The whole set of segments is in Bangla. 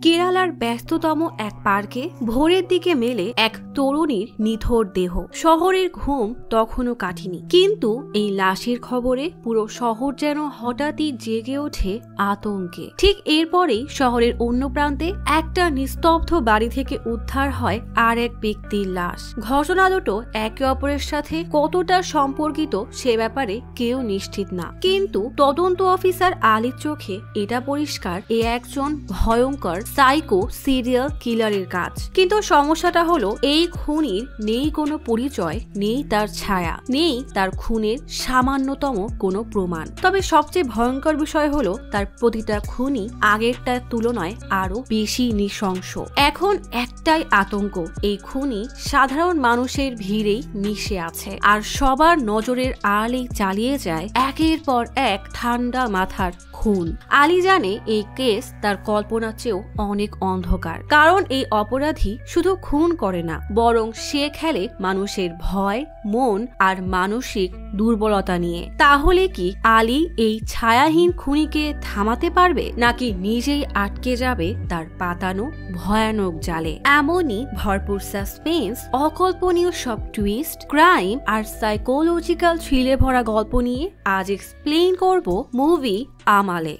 কেরালার ব্যস্ততম এক পার্কে ভোরের দিকে মেলে এক তরুণীর নিথর দেহ। শহরের ঘুম তখনও কাটেনি, কিন্তু এই লাশের খবরে পুরো শহর যেন হঠাৎই জেগে ওঠে আতঙ্কে। ঠিক এরপরেই শহরের অন্য প্রান্তে একটা নিস্তব্ধ বাড়ি থেকে উদ্ধার হয় আর এক ব্যক্তির লাশ। ঘটনা দুটো একে অপরের সাথে কতটা সম্পর্কিত সে ব্যাপারে কেউ নিশ্চিত না, কিন্তু তদন্ত অফিসার আলীর চোখে এটা পরিষ্কার এ একজন ভয়ঙ্কর সাইকো সিরিয়াল কিলারের কাজ। কিন্তু সমস্যাটা হলো এই খুনির নেই কোনো পরিচয়, নেই তার ছায়া, নেই তার খুনের সামান্যতম কোনো প্রমাণ। তবে সবচেয়ে ভয়ঙ্কর বিষয় হলো তার প্রতিটা খুনই আগেরটার তুলনায় আরো বেশি নৃশংস। এখন একটাই আতঙ্ক, এই খুনি সাধারণ মানুষের ভিড়েই মিশে আছে আর সবার নজরের আড়ালেই চালিয়ে যায় একের পর এক ঠান্ডা মাথার খুন। আলী জানে এই কেস তার কল্পনার চেয়েও অনেক অন্ধকার, কারণ এই অপরাধী শুধু খুন করে না, বরং সে খেলে মানুষের ভয়, মন আর মানসিক দুর্বলতা নিয়ে। তাহলে কি আলী এই ছায়াহীন খুনিকে থামাতে পারবে, নাকি নিজেই আটকে যাবে তার পাতানো ভয়ানক জালে? এমনই ভরপুর সাসপেন্স, অকল্পনীয় সব টুইস্ট, ক্রাইম আর সাইকোলজিক্যাল থ্রিলে ভরা গল্প নিয়ে আজ এক্সপ্লেইন করব মুভি আমালে।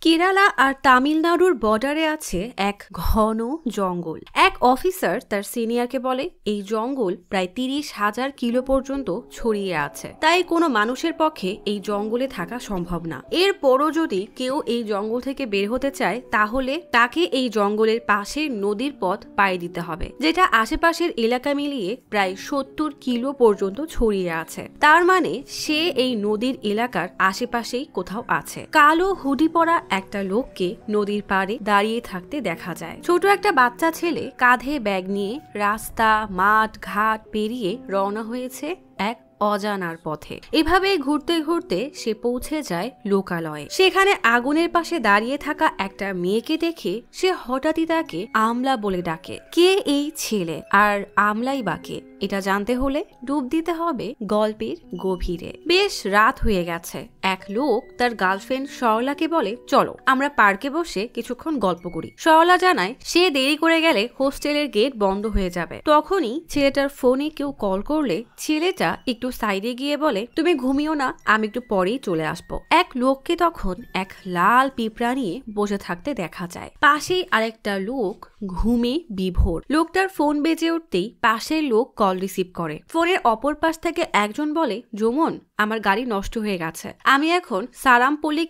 কেরালা আর তামিলনাড়ুর বর্ডারে আছে এক ঘন জঙ্গল। এক অফিসার তার সিনিয়রকে বলে এই জঙ্গল প্রায় 30,000 কিলো পর্যন্ত ছড়িয়ে আছে, তাই কোনো মানুষের পক্ষে এই জঙ্গলে থাকা সম্ভব না। এরপরও যদি কেউ এই জঙ্গল থেকে বের হতে চায়, তাহলে তাকে এই জঙ্গলের পাশের নদীর পথ পাড়ি দিতে হবে, যেটা আশেপাশের এলাকা মিলিয়ে প্রায় 70 কিলো পর্যন্ত ছড়িয়ে আছে। তার মানে সে এই নদীর এলাকার আশেপাশেই কোথাও আছে। কালো হুডি পরা একটা লোককে নদীর পাড়ে দাঁড়িয়ে থাকতে দেখা যায়। ছোট একটা বাচ্চা ছেলে কাঁধে ব্যাগ নিয়ে রাস্তা, মাঠ, ঘাট পেরিয়ে রওনা হয়েছে এক অজানার পথে। এভাবে ঘুরতে ঘুরতে সে পৌঁছে যায় লোকালয়ে। সেখানে আগুনের পাশে দাঁড়িয়ে থাকা একটা মেয়েকে দেখে সে হঠাৎই তাকে আমলা বলে ডাকে। কে এই ছেলে, আর আমলাই বাকে? এটা জানতে হলে ডুব দিতে হবে গল্পের গভীরে। বেশ রাত হয়ে গেছে। এক লোক তার গার্লফ্রেন্ড সরলাকে বলে, চলো আমরা পার্কে বসে কিছুক্ষণ গল্প করি। সরলা জানায় সে দেরি করে গেলে হোস্টেলের গেট বন্ধ হয়ে যাবে। তখনই ছেলেটার ফোনে কেউ কল করলে ছেলেটা একটু সাইডে গিয়ে বলে, তুমি ঘুমিও না, আমি একটু পরেই চলে আসবো। এক লোককে তখন এক লাল পিঁপড়া নিয়ে বসে থাকতে দেখা যায়। পাশেই আরেকটা লোক ঘুমে বিভোর। লোকটার ফোন বেজে উঠতেই পাশের লোক কল রিসিভ করে। ফোনের অপর পাশ থেকে একজন বলে, জোমন, আমার গাড়ি নষ্ট হয়ে গেছে, আমি এখন সারামপল্লী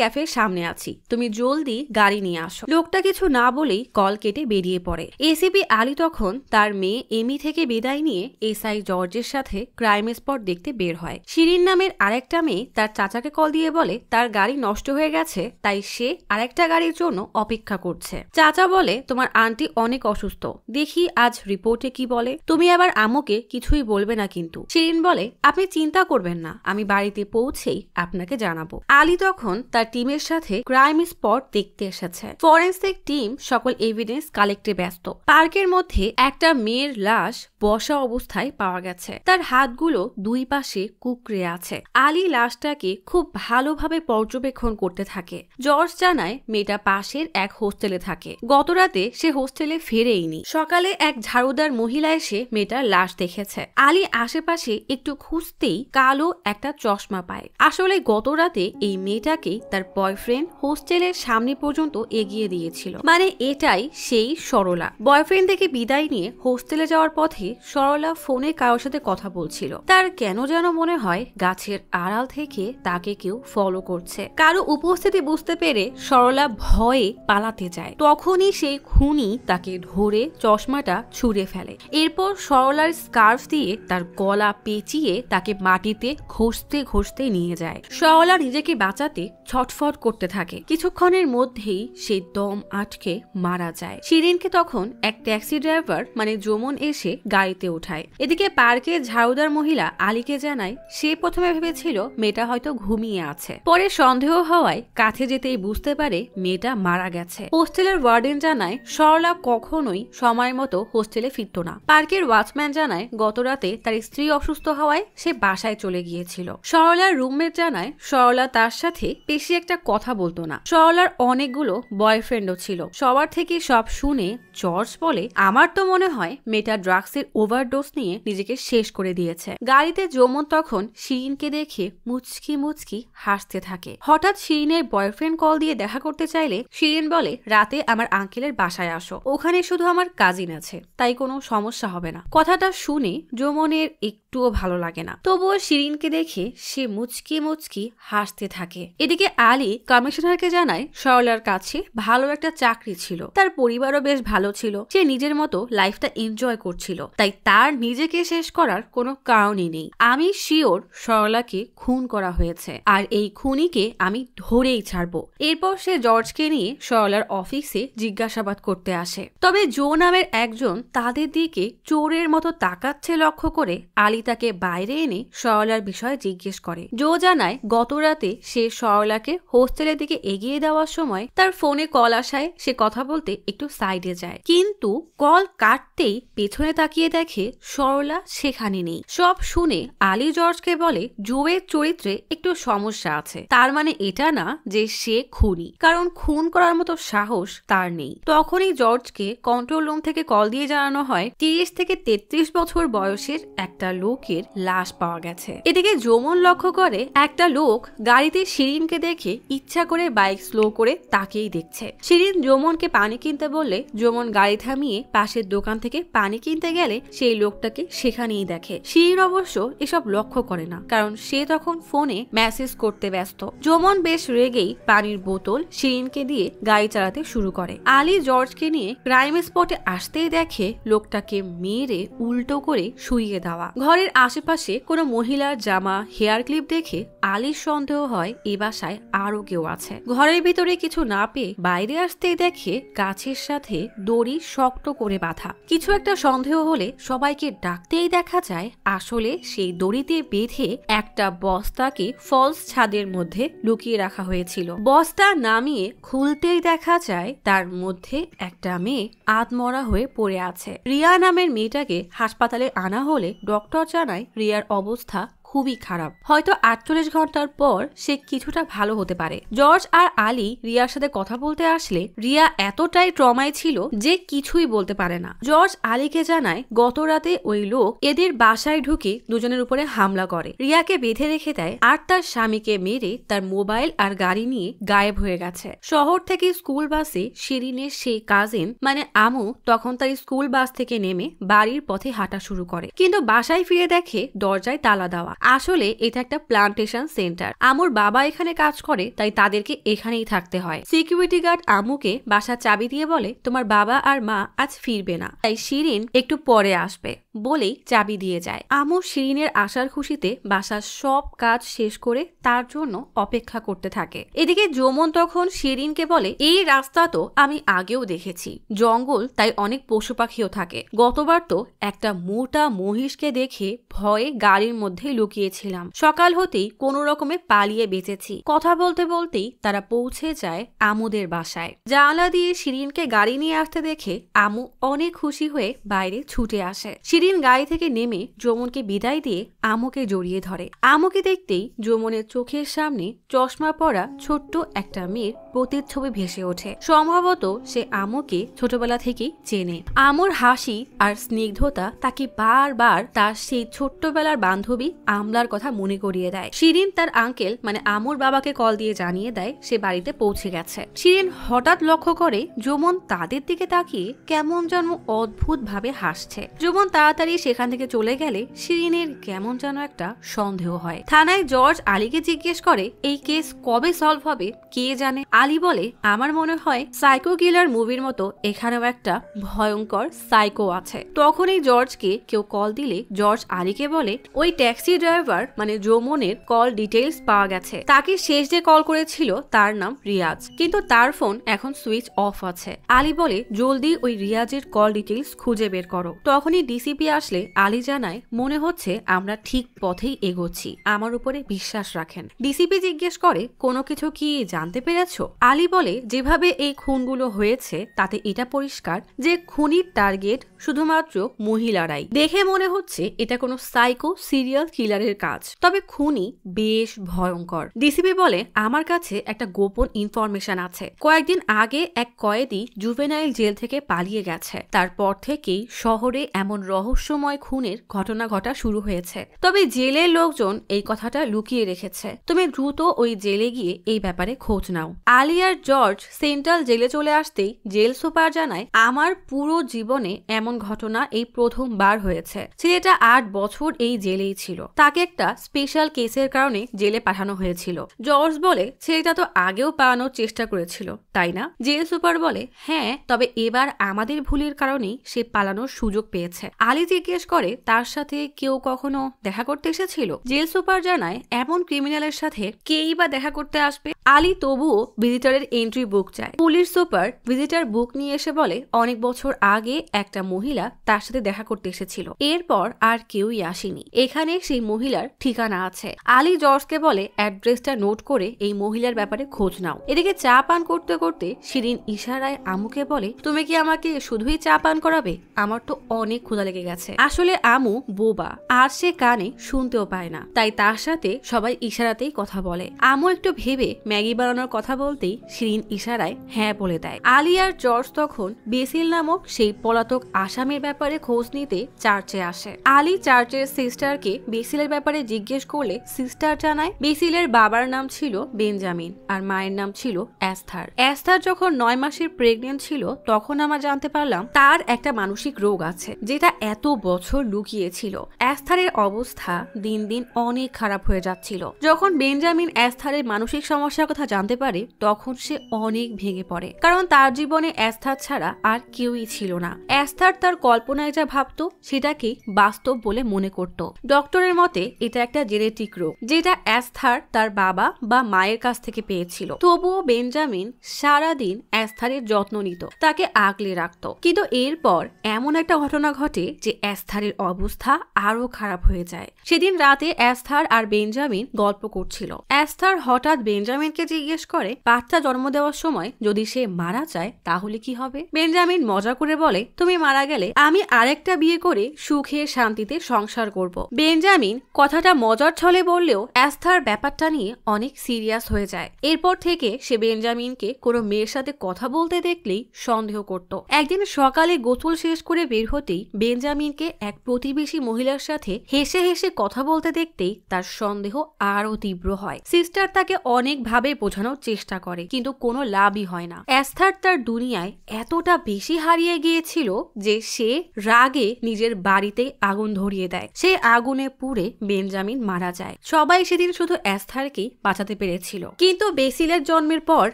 ক্যাফের সামনে আছি, তুমি জলদি গাড়ি নিয়ে আসো। লোকটা কিছু না বলেই কল কেটে বেরিয়ে পড়ে। এসিপি আলী তখন তার মেয়ে এমি থেকে বিদায় নিয়ে এসআই জর্জের সাথে ক্রাইম স্পট দেখতে বের হয়। শিরিন নামের আরেকটা মেয়ে তার চাচাকে কল দিয়ে বলে তার গাড়ি নষ্ট হয়ে গেছে, তাই সে আরেকটা গাড়ির জন্য অপেক্ষা করছে। চাচা বলে, তোমার আন্টি অনেক অসুস্থ, দেখি আজ রিপোর্টে কি বলে। তুমি আবার আম্মুকে কিছুই বলবে না কিন্তু। শিরিন বলে, আপনি চিন্তা করবেন না, আমি বাড়িতে পৌঁছেই আপনাকে জানাবো। আলী তখন তার টিমের সাথে ক্রাইম স্পট দেখতে এসেছে। ফরেন্সিক টিম সকল এভিডেন্স কালেক্টে ব্যস্ত। পার্কের মধ্যে একটা মেয়ের লাশ বসা অবস্থায় পাওয়া গেছে, তার হাতগুলো দুই পাশে কুঁকড়ে আছে। আলী লাশটাকে খুব ভালোভাবে পর্যবেক্ষণ করতে থাকে। জর্জ জানায় মেয়েটা পাশের এক হোস্টেলে থাকে। গতরাতে সে হোস্টেলে ফেরেইনি। সকালে এক ঝাড়ুদার মহিলা এসে মেয়েটার লাশ দেখেছে। আলী আশেপাশে একটু খুঁজতেই কালো একটা চশমা পায়। আসলে গতরাতে এই মেয়েটাকেই তার বয়ফ্রেন্ড হোস্টেলের সামনে পর্যন্ত এগিয়ে দিয়েছিল। মানে এটাই সেই সরলা। বয়ফ্রেন্ড থেকে বিদায় নিয়ে হোস্টেলে যাওয়ার পথে সরলা ফোনে কারোর সাথে কথা বলছিল। তার কেন যেন মনে হয় গাছের আড়াল থেকে তাকে কেউ ফলো করছে। কারো উপস্থিতি বুঝতে পেরে সরলা ভয়ে পালাতে যায়। তখনই সেই খুনি তাকে ধরে চশমাটা ছুঁড়ে ফেলে। এরপর সরলার স্কার্ফ দিয়ে তার গলা পেঁচিয়ে তাকে মাটিতে ঘষতে ঘষতে নিয়ে যায়। সরলা নিজেকে বাঁচাতে ছটফট করতে থাকে। কিছুক্ষণের মধ্যেই সে দম আটকে মারা যায়। শিরিনকে তখন এক ট্যাক্সি ড্রাইভার মানে জোমন এসে গাড়িতে ওঠায়। এদিকে পার্কের ঝাড়ুদার মহিলা আলীকে জানায় সে প্রথমে ভেবেছিল মেয়েটা হয়তো ঘুমিয়ে আছে, পরে সন্দেহ হওয়ায় কাছে যেতেই বুঝতে পারে মেয়েটা মারা গেছে। হোস্টেলের ওয়ার্ডেন জানায় সরলা কখনোই সময় মতো হোস্টেলে ফিরত না। পার্কের ওয়াচম্যান জানায় গতরাতে তার স্ত্রী অসুস্থ হওয়ায় সে বাসায় চলে গিয়েছিল। সরলার রুমমেট জানায় সরলা তার সাথে বেশ বেশি একটা কথা বলতো না। সরলার অনেকগুলো বয়ফ্রেন্ডও ছিল। সবার থেকে সব শুনে জর্জ বলে, আমার তো মনে হয় মেয়েটা ড্রাগসের ওভারডোজ নিয়ে নিজেকে শেষ করে দিয়েছে। গাড়িতে যমুন তখন শিরিনকে দেখে মুচকি মুচকি হাসতে থাকে। হঠাৎ শিরিনের বয়ফ্রেন্ড কল দিয়ে দেখা করতে চাইলে শিরিন বলে, রাতে আমার আঙ্কেলের বাসায় আসো, ওখানে শুধু আমার কাজিন আছে, তাই কোনো সমস্যা হবে না। কথাটা শুনে যমুনের একটুও ভালো লাগে না, তবুও শিরিনকে দেখে সে মুচকি মুচকি হাসতে থাকে। এদিকে আলী কমিশনারকে জানায় সরলার কাছে ভালো একটা চাকরি ছিল, তার পরিবারও বেশ ভালো ছিল, সে নিজের মতো লাইফটা এনজয় করছিল, তাই তার নিজেকে শেষ করার কোনো কারণই নেই। আমি শিওর সরলাকে খুন করা হয়েছে, আর এই খুনিকে আমি ধরেই ছাড়বো। এরপর সে জর্জকে নিয়ে সরলার অফিসে জিজ্ঞাসাবাদ করতে আসে। তবে জো নামের একজন তাদের দিকে চোরের মতো তাকাচ্ছে লক্ষ্য করে আলী তাকে বাইরে এনে সরলার বিষয়ে জিজ্ঞেস করে। জো জানায় গত রাতে সে সরলাকে হোস্টেলের দিকে এগিয়ে দেওয়ার সময় তার ফোনে কল আসায় সে কথা বলতে একটু সাইডে যায়, কিন্তু কল কাটতেই পেছনে তাকিয়ে দেখে সরলা সেখানে নেই। সব শুনে আলী জর্জকে বলে, জোয়ের চরিত্রে একটু সমস্যা আছে, তার মানে এটা না যে সে খুনি, কারণ খুন করার মতো সাহস তার নেই। তখনই জর্জকে কন্ট্রোল রুম থেকে কল দিয়ে জানানো হয় 30 থেকে 33 বছর বয়সের একটা লোকের লাশ পাওয়া গেছে। এদিকে যমুন লক্ষ্য করে একটা লোক গাড়িতে শিরিনকে দেখে ইচ্ছা করে বাইক স্লো করে তাকেই দেখছে। শিরিন যমুনকে পানি কিনতে বললে যমুন গাড়ি থামিয়ে পাশের দোকান থেকে পানি কিনতে গেলে সেই লোকটাকে সেখানেই দেখে। শিরিন অবশ্য এসব লক্ষ্য করে না, কারণ সে তখন ফোনে মেসেজ করতে ব্যস্ত। যমুন বেশ রেগেই পানির বোতল শিরিনকে দিয়ে গাড়ি চালাতে শুরু করে। আলী জর্জকে নিয়ে ক্রাইম স্পটে আসতেই দেখে লোকটাকে মেরে উল্টো করে শুইয়ে দেওয়া। ঘরের আশেপাশে কোনো মহিলার জামা, হেয়ার ক্লিপ দেখে আলীর সন্দেহ হয় এ বাসায় আরো কেউ আছে। ঘরের ভিতরে কিছু না পেয়ে বাইরে আসতেই দেখে গাছের সাথে দড়ি শক্ত করে বাঁধা। কিছু একটা সন্দেহ হলে সবাইকে ডাকতেই দেখা যায় আসলে সেই দড়িতে বেঁধে একটা বস্তাকে ফলস ছাদের মধ্যে লুকিয়ে রাখা হয়েছিল। বস্তা নামিয়ে খুলতেই দেখা যায় তার মধ্যে একটা মেয়ে আধমরা হয়ে পড়ে আছে। রিয়া নামের মেয়েটাকে হাসপাতালে আনা হলে ডক্টর জানায় রিয়ার অবস্থা খুবই খারাপ, হয়তো 48 ঘন্টার পর সে কিছুটা ভালো হতে পারে। জর্জ আর আলী রিয়ার সাথে কথা বলতে আসলে রিয়া এতটাই ট্রমায় ছিল যে কিছুই বলতে পারে না। জর্জ আলীকে জানায় গত রাতে ওই লোক এদের বাসায় ঢুকে দুজনের উপরে হামলা করে, রিয়াকে বেঁধে রেখে দেয় আর তার স্বামীকে মেরে তার মোবাইল আর গাড়ি নিয়ে গায়েব হয়ে গেছে। শহর থেকে স্কুল বাসে শিরিনের সেই কাজিন মানে আমু তখন তার স্কুল বাস থেকে নেমে বাড়ির পথে হাঁটা শুরু করে, কিন্তু বাসায় ফিরে দেখে দরজায় তালা দেওয়া। আসলে এটা একটা প্লান্টেশন সেন্টার, আমুর বাবা এখানে কাজ করে, তাই তাদেরকে এখানেই থাকতে হয়। সিকিউরিটি গার্ড আমুকে বাসার চাবি দিয়ে বলে, তোমার বাবা আর মা আজ ফিরবে না, তাই শিরিন একটু পরে আসবে বলেই চাবি দিয়ে যায়। আমু শিরিনের আসার খুশিতে বাসার সব কাজ শেষ করে তার জন্য অপেক্ষা করতে থাকে। এদিকে যমুন তখন শিরিনকে বলে, এই রাস্তা তো আমি আগেও দেখেছি, জঙ্গল, তাই অনেক পশু পাখিও থাকে। গতবার তো একটা মোটা মহিষকে দেখে ভয়ে গাড়ির মধ্যে লুকিয়েছিলাম, সকাল হতেই কোনো রকমে পালিয়ে বেঁচেছি। কথা বলতে বলতেই তারা পৌঁছে যায় আমুদের বাসায়। জানালা দিয়ে শিরিনকে গাড়ি নিয়ে আসতে দেখে আমু অনেক খুশি হয়ে বাইরে ছুটে আসে। শিরিন গাড়ি থেকে নেমে যমুনকে বিদায় দিয়ে আমুকে জড়িয়ে ধরে। আমুকে দেখতেই যমুনের চোখের সামনে চশমা পরা ছোট্ট একটা মেয়ের প্রতিচ্ছবি ভেসে ওঠে। সম্ভবত সে আমুকে ছোটবেলা থেকেই চেনে। আমুর হাসি আর স্নিগ্ধতা তাকে বারবার তার সেই ছোট্টবেলার বান্ধবী আমলার কথা মনে করিয়ে দেয়। শিরিন তার আঙ্কেল মানে আমুর বাবাকে কল দিয়ে জানিয়ে দেয় সে বাড়িতে পৌঁছে গেছে। শিরিন হঠাৎ লক্ষ্য করে যমুন তাদের দিকে তাকিয়ে কেমন যেন অদ্ভুত ভাবে হাসছে। যমুন তাড়াতাড়ি সেখান থেকে চলে গেলে শিরিনের কেমন যেন একটা সন্দেহ হয়। থানায় জর্জ আলীকে জিজ্ঞেস করে এই কেস কবে সলভ হবে কে জানে। আলী বলে, আমার মনে হয় সাইকো কিলার মুভির মতো এখানেও একটা ভয়ঙ্কর সাইকো আছে। তখনই জর্জকে কেউ কল দিলে জর্জ আলীকে বলে, ওই ট্যাক্সি ড্রাইভার মানে যমুনের কল ডিটেইলস পাওয়া গেছে, তাকে শেষ যে কল করেছিল তার নাম রিয়াজ, কিন্তু তার ফোন এখন সুইচ অফ আছে। আলী বলে, জলদি ওই রিয়াজের কল ডিটেইলস খুঁজে বের করো। তখনই ডিসিপি আসলে আলী জানায়, মনে হচ্ছে আমরা ঠিক পথেই এগোচ্ছি, আমার উপরে বিশ্বাস রাখেন। ডিসিপি জিজ্ঞেস করে, কোনো কিছু কি জানতে পেরেছো? আলী বলে, যেভাবে এই খুনগুলো হয়েছে তাতে এটা পরিষ্কার যে খুনির টার্গেট শুধুমাত্র মহিলারাই। দেখে মনে হচ্ছে এটা কোনো সাইকো সিরিয়াল কিলার কিলারের কাজ, তবে খুনি বেশ ভয়ঙ্কর। ডিসিপি বলে, আমার কাছে একটা গোপন ইনফরমেশন আছে। কয়েকদিন আগে এক কয়েদি জুভেনাইল জেল থেকে পালিয়ে গেছে। তারপর থেকেই শহরে এমন রহস্যময় খুনের ঘটনা ঘটা শুরু হয়েছে। তবে জেলের লোকজন এই কথাটা লুকিয়ে রেখেছে। তুমি দ্রুত ওই জেলে গিয়ে এই ব্যাপারে খোঁজ নাও। আলী আর জর্জ সেন্ট্রাল জেলে চলে আসতেই জেল সুপার জানায়, আমার পুরো জীবনে এমন ঘটনা এই প্রথমবার হয়েছে। ছেলেটা 8 বছর এই জেলেই ছিল। তাকে একটা স্পেশাল কেসের কারণে জেলে পাঠানো হয়েছিল। জর্জ বলে, ছেলেটা তো আগেও পালানোর চেষ্টা করেছিল, তাই না? জেল সুপার বলে, হ্যাঁ, তবে এবার আমাদের ভুলের কারণেই সে পালানোর সুযোগ পেয়েছে। আলী জিজ্ঞেস করে, তার সাথে কেউ কখনো দেখা করতে এসেছিল? জেল সুপার জানায়, এমন ক্রিমিনালের সাথে কেই বা দেখা করতে আসবে? আলী তবুও ভিজিটরের এন্ট্রি বুক চায়। পুলিশ সুপার ভিজিটর বুক নিয়ে এসে বলে, অনেক বছর আগে একটা মহিলা তার সাথে দেখা করতে এসেছিল, এরপর আর কেউই আসেনি। এখানে সেই মহিলার ঠিকানা আছে। আলী জর্জকে বলে, অ্যাড্রেসটা নোট করে এই মহিলার ব্যাপারে খোঁজ নাও। এদিকে চা পান করতে করতে শিরিন ইশারায় আমুকে বলে, তুমি কি আমাকে শুধুই চা পান করাবে? আমার তো অনেক ক্ষুধা লেগে গেছে। আসলে আমু বোবা, আর সে কানে শুনতেও পায় না, তাই তার সাথে সবাই ইশারাতেই কথা বলে। আমু একটু ভেবে ম্যাগি বানানোর কথা বলতেই শিরিন ইশারায় হ্যাঁ বলে দেয়। আলী আর জর্জ তখন বেসিল নামক সেই পলাতক আসামির ব্যাপারে খোঁজ নিতে চার্চে আসে। আলী চার্চের সিস্টারকে বেসিলের ব্যাপারে জিজ্ঞেস করলে সিস্টার জানায়, বেসিলের বাবার নাম ছিল বেঞ্জামিন আর মায়ের নাম ছিল অ্যাস্থার। অ্যাস্থার যখন 9 মাসের প্রেগনেন্ট ছিল তখন আমরা জানতে পারলাম তার একটা মানসিক রোগ আছে, যেটা এত বছর লুকিয়েছিল। অ্যাস্থারের অবস্থা দিন দিন অনেক খারাপ হয়ে যাচ্ছিল। যখন বেঞ্জামিন অ্যাস্থারের মানসিক সমস্যার কথা জানতে পারে তখন সে অনেক ভেঙে পড়ে, কারণ তার জীবনে অ্যাস্থার ছাড়া আর কেউই ছিল না। অ্যাস্থার তার কল্পনায় যা ভাবতো সেটাকে বাস্তব বলে মনে করত। ডক্টরের মতে এটা একটা জেনেটিক রোগ, যেটা অ্যাস্থার তার বাবা বা মায়ের কাছ থেকে পেয়েছিল। তবুও বেঞ্জামিন সারাদিন অ্যাস্থারের যত্ন নিত, তাকে আগলে রাখত। কিন্তু এরপর এমন একটা ঘটনা ঘটে যে অ্যাস্থারের অবস্থা আরো খারাপ হয়ে যায়। সেদিন রাতে অ্যাস্থার আর বেঞ্জামিন গল্প করছিল। অ্যাস্থার হঠাৎ বেঞ্জামিনকে জিজ্ঞেস করে, বাচ্চা জন্ম দেওয়ার সময় যদি সে মারা যায় তাহলে কি হবে? বেঞ্জামিন মজা করে বলে, তুমি মারা গেলে আমি আরেকটা বিয়ে করে সুখে শান্তিতে সংসার করব। বেঞ্জামিন কথাটা মজার ছলে বললেও অ্যাস্থার ব্যাপারটা নিয়ে অনেক সিরিয়াস হয়ে যায়। এরপর থেকে সে বেঞ্জামিনকে কোনো মেয়ের সাথে কথা বলতে দেখলেই সন্দেহ করত। একদিন সকালে গোসল শেষ করে বের হতেই বেঞ্জামিনকে এক প্রতিবেশী মহিলার সাথে হেসে হেসে কথা বলতে দেখতেই তার সন্দেহ আরো তীব্র হয়। সিস্টার তাকে অনেকভাবে বোঝানোর চেষ্টা করে, কিন্তু কোনো লাভই হয় না। অ্যাস্থার তার দুনিয়ায় এতটা বেশি হারিয়ে গিয়েছিল যে সে রাগে নিজের বাড়িতেই আগুন ধরিয়ে দেয়। সেই আগুনে পুড়ে বেঞ্জামিন মারা যায়। সবাই সেদিন শুধু অ্যাস্থারকেই বাঁচাতে পেরেছিল, কিন্তু বেসিলের জন্মের পর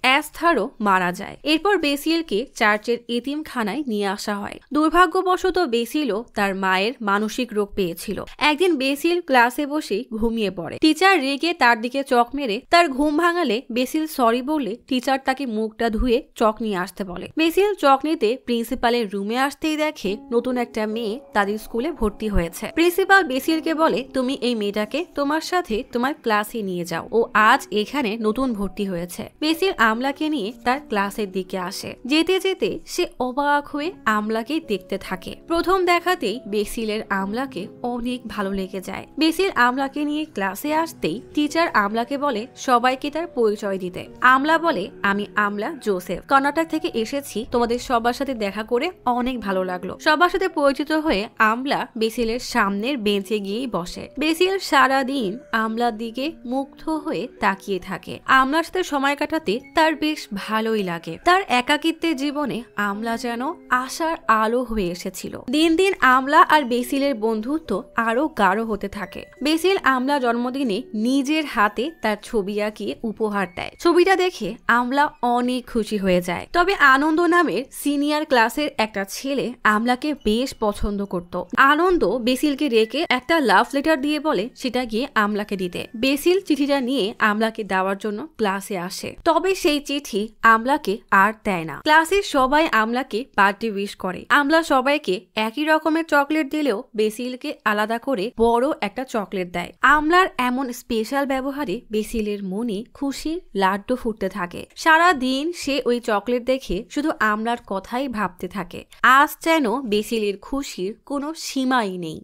অ্যাস্থারও মারা যায়। এরপর বেসিলকে চার্চের এতিমখানায় নিয়ে আসা হয়। দুর্ভাগ্যবশত বেসিলও তার মায়ের মানসিক রোগ পেয়েছিল। একদিন বেসিল ক্লাসে বসে ঘুমিয়ে পড়ে। টিচার রেগে তার দিকে চক মেরে তার ঘুম ভাঙালে বেসিল সরি বললে টিচার তাকে মুখটা ধুয়ে চক নিয়ে আসতে বলে। বেসিল চক নিতে প্রিন্সিপালের রুমে আসতেই দেখে নতুন একটা মেয়ে তাদের স্কুলে ভর্তি হয়েছে। প্রিন্সিপাল বেসিলকে বলে, তুমি এই মেয়েটাকে তোমার সাথে তোমার ক্লাসে নিয়ে যাও, ও আজ এখানে নতুন ভর্তি হয়েছে। বেসিল আমলাকে নিয়ে তার ক্লাসের দিকে আসে। যেতে যেতে সে অবাক হয়ে আমলাকে দেখতে থাকে। প্রথম দেখাতেই বেসিলের আমলাকে অনেক ভালো লেগে যায়। বেসিল আমলাকে নিয়ে ক্লাসে আসতেই টিচার আমলাকে বলে সবাইকে তার পরিচয় দিতে। আমলা বলে, আমি আমলা জোসেফ, কর্ণাটক থেকে এসেছি। তোমাদের সবার সাথে দেখা করে অনেক ভালো লাগলো। সবার সাথে পরিচিত হয়ে আমলা বেসিলের সামনের বেঞ্চে গিয়েই বসে। বেসিল সারাদিন আমলার দিকে মুগ্ধ হয়ে তাকিয়ে থাকে। আমলার সাথে সময় কাটাতে তার বেশ ভালোই লাগে। তার একাকিত্বের জীবনে আমলা যেন আশার আলো হয়ে এসেছিল। দিন দিন আমলা আর বেসিলের বন্ধুত্ব আরো গাঢ় হতে থাকে। বেসিল আমলা জন্মদিনে নিজের হাতে তার ছবি আঁকিয়ে উপহার দেয়। ছবিটা দেখে আমলা অনেক খুশি হয়ে যায়। তবে আনন্দ নামের সিনিয়র ক্লাসের একটা ছেলে আমলাকে বেশ পছন্দ করত। আনন্দ বেসিলকে রেখে একটা লাভ লেটার দিয়ে বলে সেটা গিয়ে আমলাকে দিতে। বেসিল চিঠিটা নিয়ে আমলাকে দেওয়ার জন্য ক্লাসে আসে, তবে সেই চিঠি আমলাকে আর দেয় না। ক্লাসের সবাই আমলাকে বার্থডে উইশ করে। আমলা সবাইকে একই রকমের চকলেট দিলেও বেসিলকে আলাদা করে বড় একটা চকলেট দেয়। আমলার এমন স্পেশাল ব্যবহারে বেসিলের মনে খুশির লাড্ডু ফুটতে থাকে। সারা দিন সে ওই চকলেট দেখে শুধু আমলার কথাই ভাবতে থাকে। আজ যেন বেসিলের খুশির কোনো সীমাই নেই।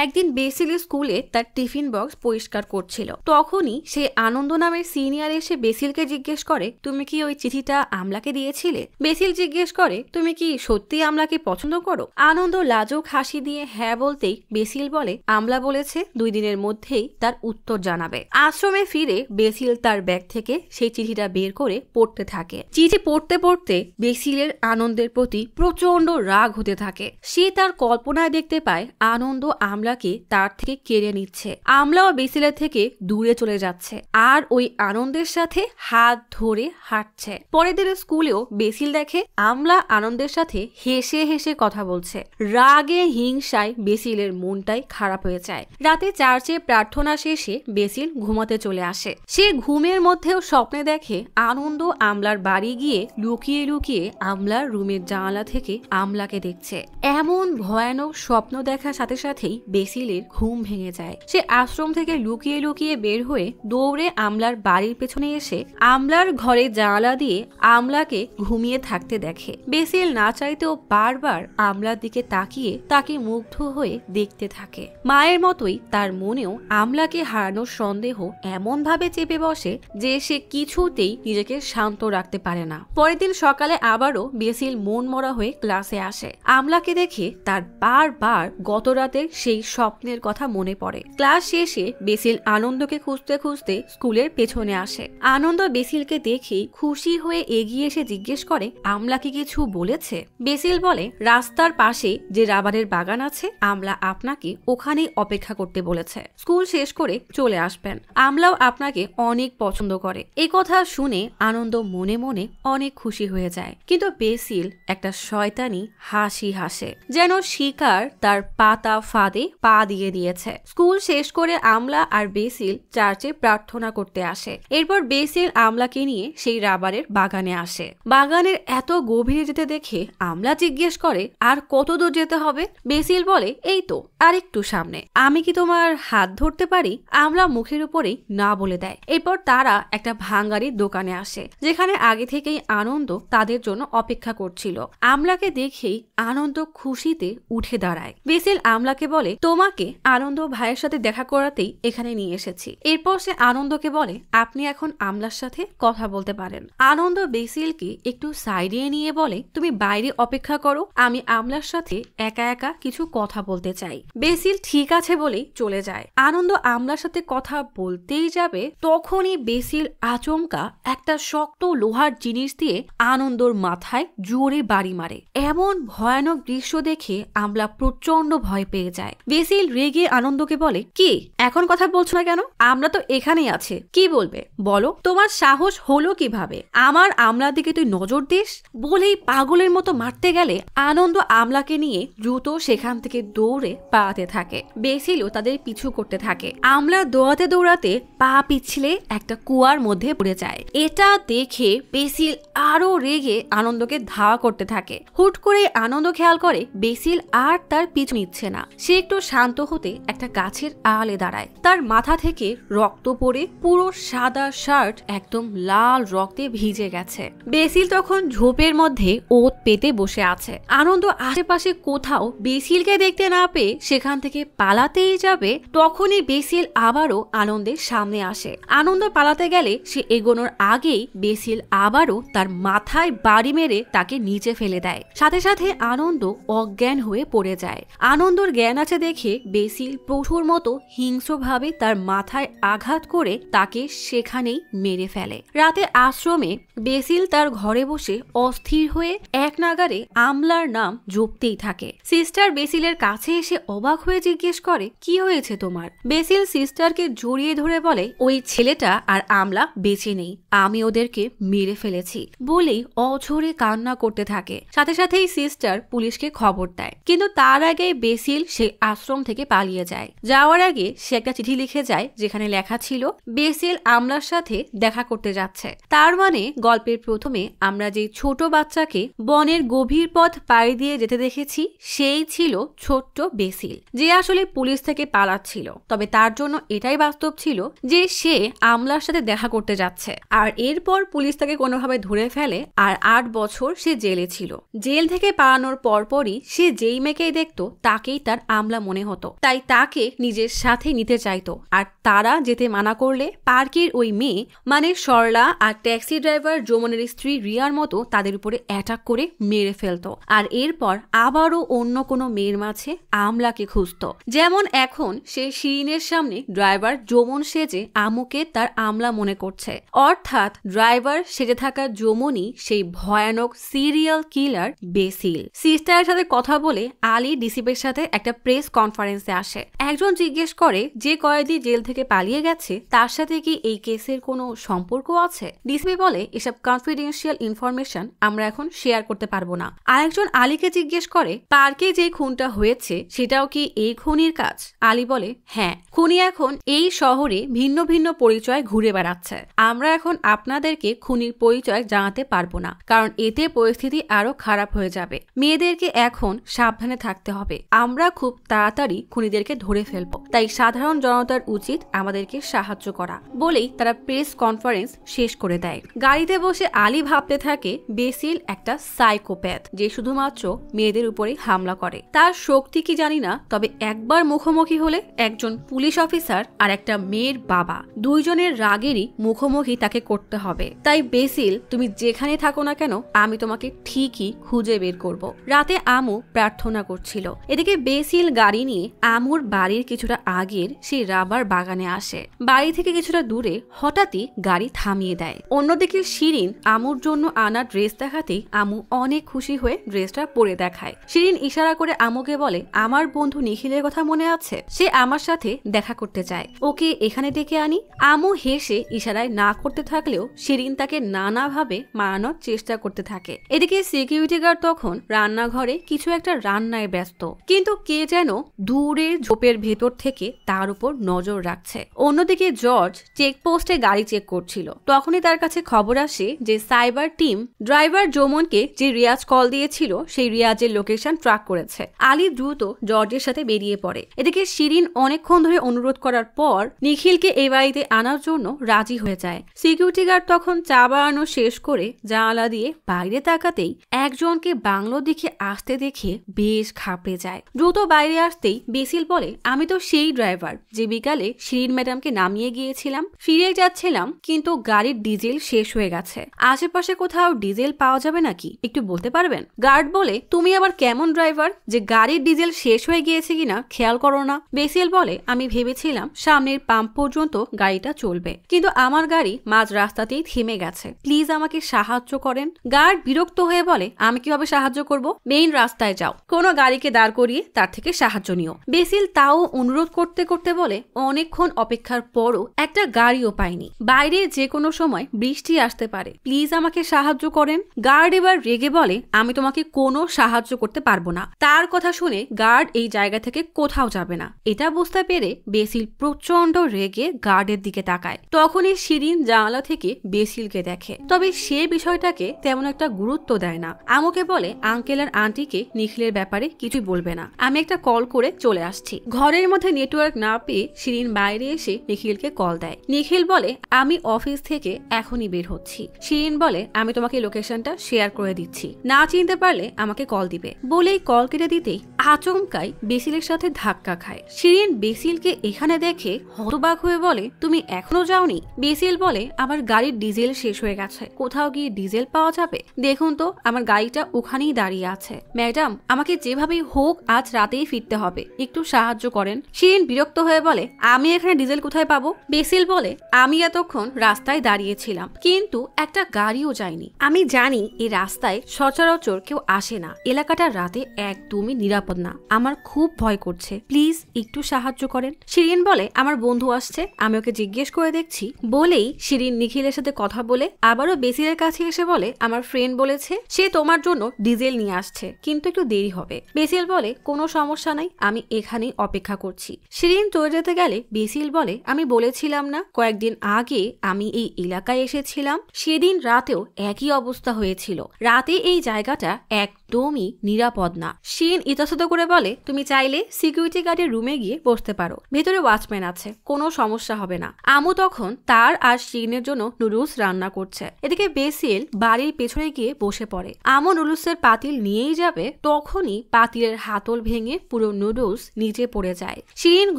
একদিন বেসিল স্কুলে তার টিফিন বক্স পরিষ্কার করছিল। তখনই সে আনন্দ নামের সিনিয়র এসে বেসিলকে জিজ্ঞেস করে, তুমি কি ওই চিঠিটা আমলাকে দিয়েছিলে? বেসিল জিজ্ঞেস করে, তুমি কি সত্যি আমলাকে পছন্দ করো? আনন্দ লাজুক হাসি দিয়ে হ্যাঁ বলতেই বেসিল বলে, আমলা বলেছে 2 দিনের মধ্যেই তার উত্তর জানাবে। আশ্রমে ফিরে বেসিল তার ব্যাগ থেকে সেই চিঠিটা বের করে পড়তে থাকে। চিঠি পড়তে পড়তে বেসিলের আনন্দের প্রতি প্রচন্ড রাগ হতে থাকে। সে তার কল্পনায় দেখতে পায় আনন্দ আমলাকে তার থেকে কেড়ে নিচ্ছে। আমলাও বেসিলের থেকে দূরে চলে যাচ্ছে আর ওই আনন্দের সাথে হাত ধরে হাঁটছে। পরের দিন স্কুলেও বেসিল দেখে আমলা আনন্দের সাথে হেসে হেসে কথা বলছে। রাগে হিংসায় বেসিলের মনটাই খারাপ হয়ে যায়। রাতে চার্চে প্রার্থনা শেষে বেসিল ঘুমাতে চলে আসে। সে ঘুমের মধ্যেও স্বপ্নে দেখে আনন্দ আমলার বাড়ি গিয়ে লুকিয়ে লুকিয়ে আমলার রুমের জানালা থেকে আমলাকে দেখছে। এমন ভয়ানক স্বপ্ন দেখার সাথে সাথেই বেসিলের ঘুম ভেঙে যায়। সে আশ্রম থেকে লুকিয়ে লুকিয়ে বের হয়ে দৌড়ে আমলার বাড়ির পেছনে এসে আমলার ঘরে জানালা দিয়ে আমলাকে ঘুমিয়ে থাকতে দেখে। বেসিল না চাইতেও বারবার আমলার দিকে তাকিয়ে তাকে মুগ্ধ হয়ে দেখতে থাকে। মায়ের মতোই তার মনেও আমলাকে হারানোর সন্দেহ এমন ভাবে চেপে বসে যে সে কিছুতেই নিজেকে শান্ত রাখতে পারে না। পরের দিন সকালে আবারও বেসিল মন মরা হয়ে ক্লাসে আসে। আমলাকে দেখে তার বারবার গত রাতের সেই স্বপ্নের কথা মনে পড়ে। ক্লাস শেষে বেসিল আনন্দকে খুঁজতে খুঁজতে স্কুলের পেছনে আসে। আনন্দ বেসিলকে দেখে খুশি হয়ে এগিয়ে এসে জিজ্ঞেস করে, আমলা কি কিছু বলেছে? বেসিল বলে, রাস্তার পাশে যে রাবারের বাগান আছে আমলা আপনাকে ওখানেই অপেক্ষা করতে বলেছে। স্কুল শেষ করে চলে আসবেন। আমলাও আপনাকে অনেক পছন্দ করে। এই কথা শুনে আনন্দ মনে মনে অনেক খুশি হয়ে যায়। কিন্তু বেসিল একটা শয়তানি হাসি হাসে, যেন শিকার তার পাতা ফাঁদে পা দিয়ে দিয়েছে। স্কুল শেষ করে আমলা আর বেসিল চার্চে প্রার্থনা করতে আসে। এরপর বেসিল আমলাকে নিয়ে সেই রাবারের বাগানে আসে। বাগানের এত গভীরে যেতে দেখে আমলা জিজ্ঞেস করে, আর কত দূর যেতে হবে? বেসিল বলে, এই তো আর একটু সামনে। আমি কি তোমার হাত ধরতে পারি? আমলা মুখের উপরেই না বলে দেয়। এরপর তারা একটা ভাঙ্গারির দোকানে আসে, যেখানে আগে থেকেই আনন্দ তাদের জন্য অপেক্ষা করছিল। আমলাকে দেখেই আনন্দ খুশিতে উঠে দাঁড়ায়। বেসিল আমলাকে বলে, তোমাকে আনন্দ ভাইয়ের সাথে দেখা করাতেই এখানে নিয়ে এসেছি। এরপর সে আনন্দকে বলে, আপনি এখন আমলার সাথে কথা বলতে পারেন। আনন্দ বেসিলকে একটু সাইডে নিয়ে বলে, তুমি বাইরে অপেক্ষা করো, আমি আমলার সাথে একা একা কিছু কথা বলতে চাই। বেসিল ঠিক আছে বলেই চলে যায়। আনন্দ আমলার সাথে কথা বলতেই যাবে, তখনই বেসিল আচমকা একটা শক্ত লোহার জিনিস দিয়ে আনন্দর মাথায় জোরে বাড়ি মারে। এমন ভয়ানক দৃশ্য দেখে আমলা প্রচন্ড ভয় পেয়ে যায়। বেসিল রেগে আনন্দকে বলে, কি এখন কথা বলছো না কেন? আমরা তো এখানেই আছে, কি বলবে বলো? তোমার সাহস হলো কিভাবে আমার আমলার দিকে তুই নজর দিস? বলেই পাগলের মতো মারতে গেলে আনন্দ আমলাকে নিয়ে দ্রুত সেখান থেকে দৌড়ে পালাতে থাকে। বেসিলও তাদের পিছু করতে থাকে। আমলা দৌড়াতে দৌড়াতে পা পিছলে একটা কুয়ার মধ্যে পড়ে যায়। এটা দেখে বেসিল আরো রেগে আনন্দকে ধাওয়া করতে থাকে। হুট করে আনন্দ খেয়াল করে বেসিল আর তার পিছু নিচ্ছে না। সে একটু শান্ত হতে একটা গাছের আড়ালে দাঁড়ায়। তার মাথা থেকে রক্ত পড়ে পুরো সাদা শার্ট একদম লাল রক্তে ভিজে গেছে। বেসিল তখন ঝোপের মধ্যে ওত পেতে বসে আছে। আনন্দ আশেপাশে কোথাও বেসিলকে দেখতে না পেয়ে সেখান থেকে পালাতেই যাবে, তখনই বেসিল আবারও আনন্দের সামনে আসে। আনন্দ পালাতে গেলে সে এগোনোর আগেই বেসিল আবারও তার মাথায় বাড়ি মেরে তাকে নিচে ফেলে দেয়। সাথে সাথে আনন্দ অজ্ঞান হয়ে পড়ে যায়। আনন্দর জ্ঞান আছে দেখে বেসিল পশুর মতো হিংস্রভাবে তার মাথায় আঘাত করে তাকে সেখানেই মেরে ফেলে। রাতে আশ্রমে বেসিল তার ঘরে বসে অস্থির হয়ে এক নাগারে আমলার নাম জপতেই থাকে। সিস্টার বেসিলের কাছে এসে অবাক হয়ে জিজ্ঞেস করে, কি হয়েছে তোমার? বেসিল সিস্টারকে জড়িয়ে ধরে বলে, ওই ছেলেটা আর আমলা বেঁচে নেই, আমি ওদেরকে মেরে ফেলেছি বলেই অঝরে কান্না করতে থাকে। সাথে সাথেই সিস্টার পুলিশকে খবর দেয়। কিন্তু তার আগে বেসিল সে আশ্রম থেকে পালিয়ে যায়। যাওয়ার আগে সে একটা চিঠি লিখে যায়, যেখানে লেখা ছিল বেসিল আমলার সাথে দেখা করতে যাচ্ছে। তার মানে গল্পের প্রথমে আমরা যে ছোট বাচ্চাকে বনের গভীর পথ পাড়ি দিয়ে যেতে দেখেছি, সেই ছিল ছোট্ট বেসিল, যে আসলে পুলিশ থেকে পালাচ্ছিল। তবে তার জন্য এটাই বাস্তব ছিল যে সে আমলার সাথে দেখা করতে যাচ্ছে। আর এরপর পুলিশ তাকে কোনোভাবে ধরে ফেলে আর 8 বছর সে জেলে ছিল। জেল থেকে পালানোর পরপরই সে যেই মেয়েকেই দেখতো তাকেই তার আমলা মনে হতো, তাই তাকে নিজের সাথে নিতে চাইতো। আর তারা যেতে মানা করলে পার্কের ওই মেয়ে মানে সরলা আর ট্যাক্সি ড্রাইভার যমনের স্ত্রী রিয়ার মতো তাদের উপরে অ্যাটাক করে মেরে ফেলতো। আর এরপর আবারও অন্য কোনো মেয়ের মাঝে আমলাকে খুঁজতো। যেমন এখন সে শিরিনের সামনে ড্রাইভার যমন সেজে আমুকে তার আমলা মনে করছে, অর্থাৎ ড্রাইভার সেজে থাকা যমনই সেই ভয়ানক সিরিয়াল কিলার বেসিল। সিস্টারের সাথে কথা বলে আলী ডিসিপের সাথে একটা প্রেস কনফারেন্সে আসে। একজন জিজ্ঞেস করে যে কয়েদি জেল থেকে পালিয়ে গেছে তার সাথে কি এই কেসের কোনো সম্পর্ক আছে। ডিসিপি বলে এসব কনফিডেন্সিয়াল ইনফরমেশন আমরা এখন শেয়ার করতে পারবো না। আরেকজন আলীকে জিজ্ঞেস করে পার্কে যে খুনটা হয়েছে সেটাও কি এই খুনির কাজ। আলী বলে হ্যাঁ, খুনি এখন এই শহরে ভিন্ন ভিন্ন পরিচয় ঘুরে বেড়াচ্ছে। আমরা এখন আপনাদেরকে খুনির পরিচয় জানাতে পারবো না, কারণ এতে পরিস্থিতি আরো খারাপ হয়ে যাবে। মেয়েদেরকে এখন সাবধানে থাকতে হবে। আমরা খুব তাড়াতাড়ি খুনিদেরকে ধরে ফেলবো, তাই সাধারণ জনতার উচিত আমাদেরকে সাহায্য করা বলেই তারা প্রেস কনফারেন্স শেষ করে দেয়। গাড়িতে বসে আলী ভাবতে থাকে বেসিল একটা সাইকোপ্যাথ যে শুধুমাত্র মেয়েদের উপরে হামলা করে। তার শক্তি কি জানি না, তবে একবার মুখোমুখি হলে একজন পুলিশ অফিসার আর একটা মেয়ের বাবা দুইজনের রাগেরই মুখোমুখি তাকে করতে হবে। তাই বেসিল তুমি যেখানে থাকো না কেন আমি তোমাকে ঠিকই খুঁজে বের করব। রাতে আমু প্রার্থনা করছিল। এদিকে বেসিল গাড়ি নিয়ে আমুর বাড়ির কিছুটা আগের সেই রাবার বাগানে আসে। বাড়ি থেকে কিছুটা দূরে হঠাৎই গাড়ি থামিয়ে দেয়। অন্যদিকে শিরিন আমুর জন্য আনা ড্রেস দেখাতেই আমু অনেক খুশি হয়ে ড্রেসটা পরে দেখায়। শিরিন ইশারা করে আমুকে বলে আমার বন্ধু নিখিলের কথা মনে আছে, সে আমার সাথে দেখা করতে চায়, ওকে এখানে ডেকে আনি। আমু হেসে ইশারায় না করতে থাকলেও শিরিন তাকে নানাভাবে মানানোর চেষ্টা করতে থাকে। এদিকে সিকিউরিটি গার্ড তখন রান্নাঘরে কিছু একটা রান্নায় ব্যস্ত, কিন্তু কে যেন দূরের ঝোপের ভেতর থেকে তার উপর নজর রাখছে। অন্যদিকে জর্জ চেকপোস্টে গাড়ি চেক করছিল। তখনই তার কাছে খবর আসে যে সাইবার টিম ড্রাইভার যমনকে যে রিয়াজ কল দিয়েছিল সেই রিয়াজের লোকেশন ট্র্যাক করেছে। আলী দ্রুত জর্জের সাথে বেরিয়ে পড়ে। এদিকে শিরিন অনেকক্ষণ ধরে অনুরোধ করার পর নিখিলকে এই বাড়িতে আনার জন্য রাজি হয়ে যায়। সিকিউরিটি গার্ড তখন চা বানানো শেষ করে জানালা দিয়ে বাইরে তাকাতেই একজনকে বাংলো দিকে আসতে দেখে বেশ ঘাবড়ে যায়। দ্রুত বাইরে আসতেই বেসিল বলে আমি তো সেই ড্রাইভার যে বিকালে শিরিন ম্যাডামকে নামিয়ে গিয়েছিলাম। ফিরে যাচ্ছিলাম কিন্তু গাড়ির ডিজেল শেষ হয়ে গেছে। আশেপাশে কোথাও ডিজেল পাওয়া যাবে নাকি একটু বলতে পারবেন? গার্ড বলে তুমি আবার কেমন ড্রাইভার যে গাড়ির ডিজেল শেষ হয়ে গিয়েছে কিনা খেয়াল করো না। বেসিল বলে আমি ভেবেছিলাম সামনের পাম্প পর্যন্ত গাড়িটা চলবে, কিন্তু আমার গাড়ি মাঝ রাস্তাতেই থেমে গেছে, প্লিজ আমাকে সাহায্য করেন। গার্ড বিরক্ত হয়ে বলে আমি কিভাবে সাহায্য করব? মেইন রাস্তায় যাও, কোনো গাড়িকে দাঁড় করিয়ে তার থেকে সাহায্য নিও। বেসিল তাও অনুরোধ করতে করতে বলে অনেকক্ষণ অপেক্ষার পরও একটা গাড়িও পাইনি, বাইরে যে কোনো সময় বৃষ্টি আসতে পারে, প্লিজ আমাকে সাহায্য করেন। গার্ড এবার রেগে বলে আমি তোমাকে কোনো সাহায্য করতে পারবো না। তার কথা শুনে গার্ড এই জায়গা থেকে কোথাও যাবে না। এটা বুঝতে পেরে বেসিল প্রচন্ড রেগে গার্ডের দিকে তাকায়। তখনই শিরিন জানালা থেকে বেসিলকে দেখে, তবে সে বিষয়টাকে তেমন একটা গুরুত্ব দেয় না। আমুকে বলে আঙ্কেল আর আন্টিকে নিখিলের ব্যাপারে কিছুই বলবে না, আমি একটা কল করে চলে আসছি। ঘরের মধ্যে নেটওয়ার্ক না পেয়ে শিরিন বাইরে এসে নিখিলকে কল দেয়। নিখিল বলে আমি অফিস থেকে এখনই বের হচ্ছি। শিরিন বলে আমি তোমাকে লোকেশনটা শেয়ার করে দিচ্ছি, না চিনতে পারলে আমাকে কল দিবে। বলেই কল কেটে দিতেই আচমকাই বেসিলের সাথে ধাক্কা খায়। শিরিন বেসিলকে এখানে দেখে হতবাক হয়ে বলে তুমি এখনো যাওনি? বেসিল বলে আমার গাড়ির ডিজেল শেষ হয়ে গেছে, কোথাও গিয়ে ডিজেল পাওয়া যাবে? দেখুন তো আমার গাড়িটা ওখানেই দাঁড়িয়ে আছে। ম্যাডাম আমাকে যেভাবেই হোক আজ রাতেই ফিরতে হবে, একটু সাহায্য করেন। শিরিন বিরক্ত হয়ে বলে আমি এখানে ডিজেল কোথায় পাবো? বেসিল বলে আমি এতক্ষণ রাস্তায় দাঁড়িয়েছিলাম কিন্তু একটা গাড়িও যায়নি। আমি জানি এই রাস্তায় সচরাচর কেউ আসে না, এলাকাটা রাতে একদমই নিরাপদ না, আমার খুব ভয় করছে, প্লিজ একটু সাহায্য করেন। শিরিন বলে আমার বন্ধু আসছে, আমি ওকে জিজ্ঞেস করে দেখছি। বলেই শিরিন নিখিলের সাথে কথা বলে আবারও বেসিলের কাছে এসে বলে আমার ফ্রেন্ড বলেছে সে তোমার জন্য ডিজেল নিয়ে আসছে, কিন্তু একটু দেরি হবে। বেসিল বলে কোনো সমস্যা নাই, আমি এখানেই অপেক্ষা করছি। শিরিন চলে যেতে গেলে বেসিল বলে আমি বলেছিলাম না কয়েকদিন আগে আমি এই এলাকায় এসেছিলাম, সেদিন রাতেও একই অবস্থা হয়েছিল, রাতে এই জায়গাটা একদমই নিরাপদ না। শিরিন ইতস্তত করে বলে, তুমি চাইলে সিকিউরিটি গার্ডের রুমে গিয়ে বসতে পারো, ভেতরে ওয়াচম্যান আছে, কোনো সমস্যা হবে না। আমু তখন তার আর শিরিনের জন্য নুডলস রান্না করছে। এদিকে বেসিল বাড়ির পেছনে গিয়ে বসে পড়ে। আমু নুডলসের পাতিল নিয়েই যাবে, তখনই পাতিলের হাতল ভেঙে পুরো নুডলস নিচে পড়ে যায়। শিরিন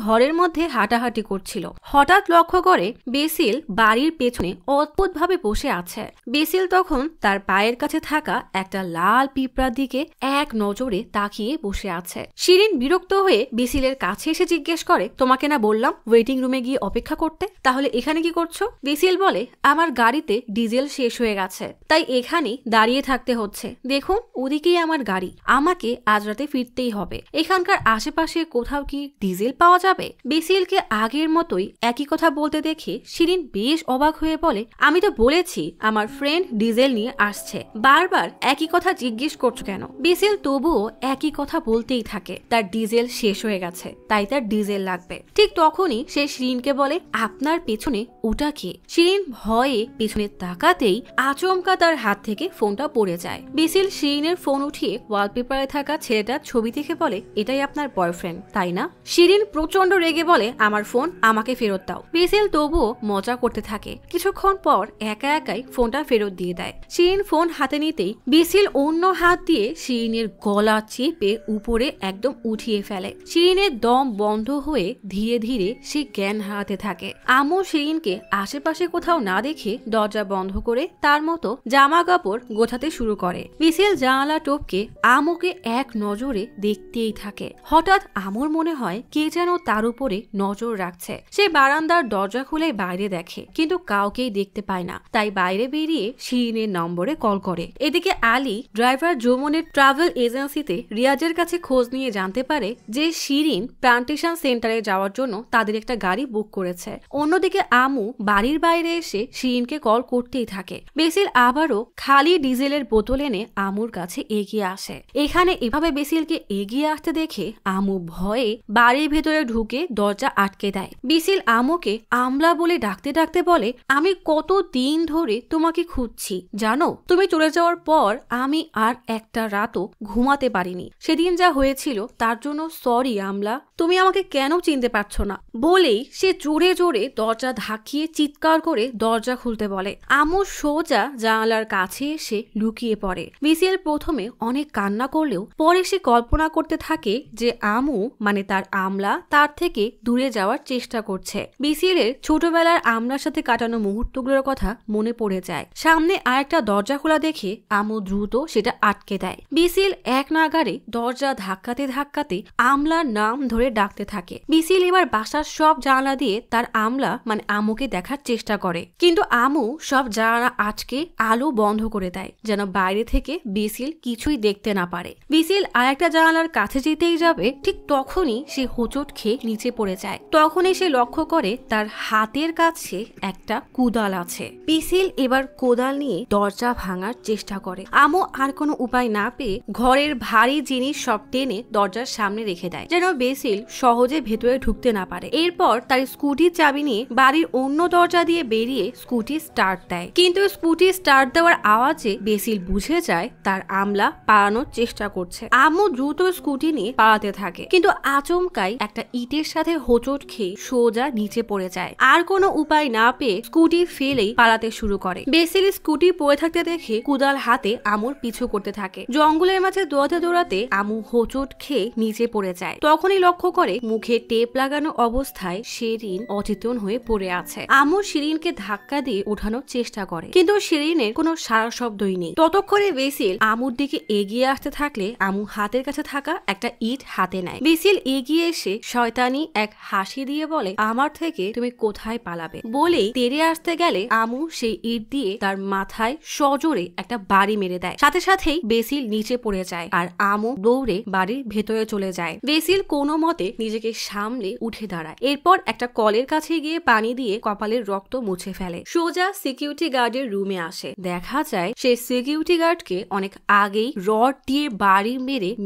ঘরের মধ্যে হাঁটাহাঁটি করছিল, হঠাৎ লক্ষ্য করে বেসিল বাড়ির পেছনে অদ্ভুতভাবে বসে আছে। বেসিল তখন তার পায়ের কাছে থাকা একটা লাল পিঁপড়ার দিকে এক নজরে তাকিয়ে বসে আছে। শিরিন বিরক্ত হয়ে বেসিলের কাছে এসে জিজ্ঞেস করে, তোমাকে না বললাম ওয়েটিং রুমে গিয়ে অপেক্ষা করতে, তাহলে এখানে কি করছো? বেসিল বলে, আমার গাড়িতে ডিজেল শেষ হয়ে গেছে, তাই এখানে দাঁড়িয়ে থাকতে হচ্ছে। দেখুন ওদিকেই আমার গাড়ি, আমাকে আজ রাতে ফিরতেই হবে। এখানকার আশেপাশে কোথাও কি ডিজেল পাওয়া যাবে? বেসিলকে আগের মতোই একই কথা বলতে দেখে শিরিন বেশ অবাক হয়ে বলে, আমি তো বলেছি আমার ফ্রেন্ড ডিজেল নিয়ে আসছে, বারবার একই কথা জিজ্ঞেস করছো কেন? বেসিল তবুও একই কথা বলতেই থাকে, তার ডিজেল শেষ হয়ে গেছে, তাই তার ডিজেল লাগবে। ঠিক তখনই সে শিরিনকে বলে, আপনার পেছনে ওটা কে? শিরিন ভয়ে পেছনে তাকাতেই আচমকা তার হাত থেকে ফোনটা পড়ে যায়। বেসিল শিরিনের ফোন উঠিয়ে ওয়ালপেপারে থাকা ছেলেটার ছবি দেখে বলে, এটাই আপনার বয়ফ্রেন্ড তাই না? শিরিন প্রচন্ড রেগে বলে, আমার ফোন আমাকে ফেরত দাও। বেসিল তবুও মজা করতে থাকে। কিছুক্ষণ পর একা একাই ফোনটা ফেরত দিয়ে দেয়। শিরিন ফোন হাতে নিতেই বেসিল অন্য হাত দিয়ে শিরিনের গলা চেপে উপরে একদম উঠিয়ে ফেলে। শিরিনের দম বন্ধ হয়ে ধীরে ধীরে সে জ্ঞান হারাতে থাকে। আমু শিরিনকে আশেপাশে কোথাও না দেখে দরজা বন্ধ করে তার মতো জামা কাপড় গোছাতে শুরু করে। বেসিল জানালা টপকে আমুকে এক নজরে দেখতেই থাকে। হঠাৎ আমুর মনে হয় কে যেন তার উপরে নজর রাখছে। সে বারান্দার দরজা খুলে বাইরে দেখে, কিন্তু কাউকেই দেখতে পায় না, তাই বাইরে বেরিয়ে শিরিনের নম্বরে কল করে। এদিকে আলী ড্রাইভার যমুনের ট্রাভেল এজেন্সিতে রিয়াজের কাছে খোঁজ নিয়ে জানতে পারে যে শিরিন প্লান্টেশন সেন্টারে যাওয়ার জন্য তাদের একটা গাড়ি বুক করেছে। অন্যদিকে আমু বাড়ির বাইরে এসে শিরিনকে কল করতেই থাকে। বেসিল আবারও খালি ডিজেলের বোতল এনে আমুর কাছে এগিয়ে আসে। এখানে এভাবে বেসিলকে এগিয়ে আসতে দেখে আমু ভয়ে বাড়ির ভেতরে ঢুকে দরজা আটকে দেয়। বেসিল আমুকে আমলা বলে ডাকতে ডাকতে বলে, আমি কত দিন ধরে তোমাকে খুঁজছি জানো, তুমি চলে যাওয়ার পর আমি আর একটা রাতও ঘুমাতে পারিনি। সেদিন যা হয়েছিল তার জন্য সরি আমলা, তুমি আমাকে কেন চিনতে পারছো না? বলেই সে জোরে জোরে দরজা ধাকিয়ে চিৎকার করে দরজা খুলতে বলে। আমু সোজা জানালার কাছে এসে লুকিয়ে পড়ে। বেসিল প্রথমে অনেক কান্না করলেও পরে সে কল্পনা করতে থাকে যে আমু মানে তার আমলা তার থেকে দূরে যাওয়ার চেষ্টা করছে। বেসিলের ছোটবেলার আমলার সাথে কাটানো মুহূর্তগুলোর কথা মনে পড়ে যায়। সামনে আরেকটা দরজা খোলা দেখে আমু দ্রুত সেটা আটকে দেয়। বেসিল এক নাগাড়ে দরজা ধাক্কাতে ধাক্কাতে আমলার নাম ধরে ডাকতে থাকে। বেসিল এবার বাসার সব জানালা দিয়ে তার আমলা মানে আমুকে দেখার চেষ্টা করে, কিন্তু আমু সব জানালা আটকে আলো বন্ধ করে দেয় যেন বাইরে থেকে বেসিল কিছুই দেখতে না পারে। বেসিল আরেকটা জানালার কাছে যেতেই যাবে, ঠিক তখনই সে হোঁচট খেয়ে নিচে পড়ে যায়। তখনই সে লক্ষ্য করে তার হাতের কাছে একটা কোদাল আছে। বেসিল এবার কোদাল নিয়ে দরজা ভাঙার চেষ্টা করে। আমু আর কোনো উপায় না পেয়ে ঘরের ভারী জিনিস সব টেনে দরজার সামনে রেখে দেয় যেন বেসিল সহজে ভেতরে ঢুকতে না পারে। এরপর তার স্কুটির চাবি নিয়ে বাড়ির অন্য দরজা দিয়ে বেরিয়ে স্কুটি স্টার্ট দেয়, কিন্তু স্কুটি স্টার্ট দেওয়ার আওয়াজে বেসিল বুঝে যায় তার আমলা পালানোর চেষ্টা করছে। আমু দ্রুত স্কুটি নিয়ে পালাতে থাকে, কিন্তু আচমকাই একটা ইটের সাথে হোঁচট খেয়ে সোজা নিচে পড়ে যায়। আর কোনো উপায় না পেয়ে স্কুটি ফেলেই পালাতে শুরু করে। বেসিল স্কুটি পড়ে থাকতে দেখে কুদাল হাতে আমুর পিছু করতে থাকে। জঙ্গলের মাঝে দৌড়াতে দৌড়াতে আমু হোঁচট খেয়ে নিচে পড়ে যায়। তখনই লক্ষ্য করে মুখে টেপ লাগানো অবস্থায় শিরিন অচেতন হয়ে পড়ে আছে। আমু শিরিনকে ধাক্কা দিয়ে ওঠানোর চেষ্টা করে, কিন্তু শিরিনের কোনো সারা শব্দই নেই। ততক্ষণে বেসিল আমুর দিকে এগিয়ে আসতে থাকলে আমু হাতের কাছে থাকা একটা ইট হাতে নেয়। বেসিল এগিয়ে এসে শয়তানি এক হাসি দিয়ে বলে, আমার থেকে তুমি কোথায় পালাবে? বলেই তেড়ে আসতে গেলে আমু সেই ইট দিয়ে তার মাথায় সজোরে একটা বাড়ি মেরে দেয়। সাথে সাথেই বেসিল নিচে পড়ে যায় আর আমু দৌড়ে বাড়ির ভেতরে চলে যায়। বেসিল কোনো মতে নিজেকে সামলে উঠে দাঁড়ায়। এরপর একটা কলের কাছে গিয়ে পানি দিয়ে কপালের রক্ত মুছে ফেলে। সোজা সিকিউরিটি গার্ডের রুমে আসে। দেখা যায় সে সিকিউরিটি গার্ডকে অনেক আগেই রড দিয়ে বাড়ি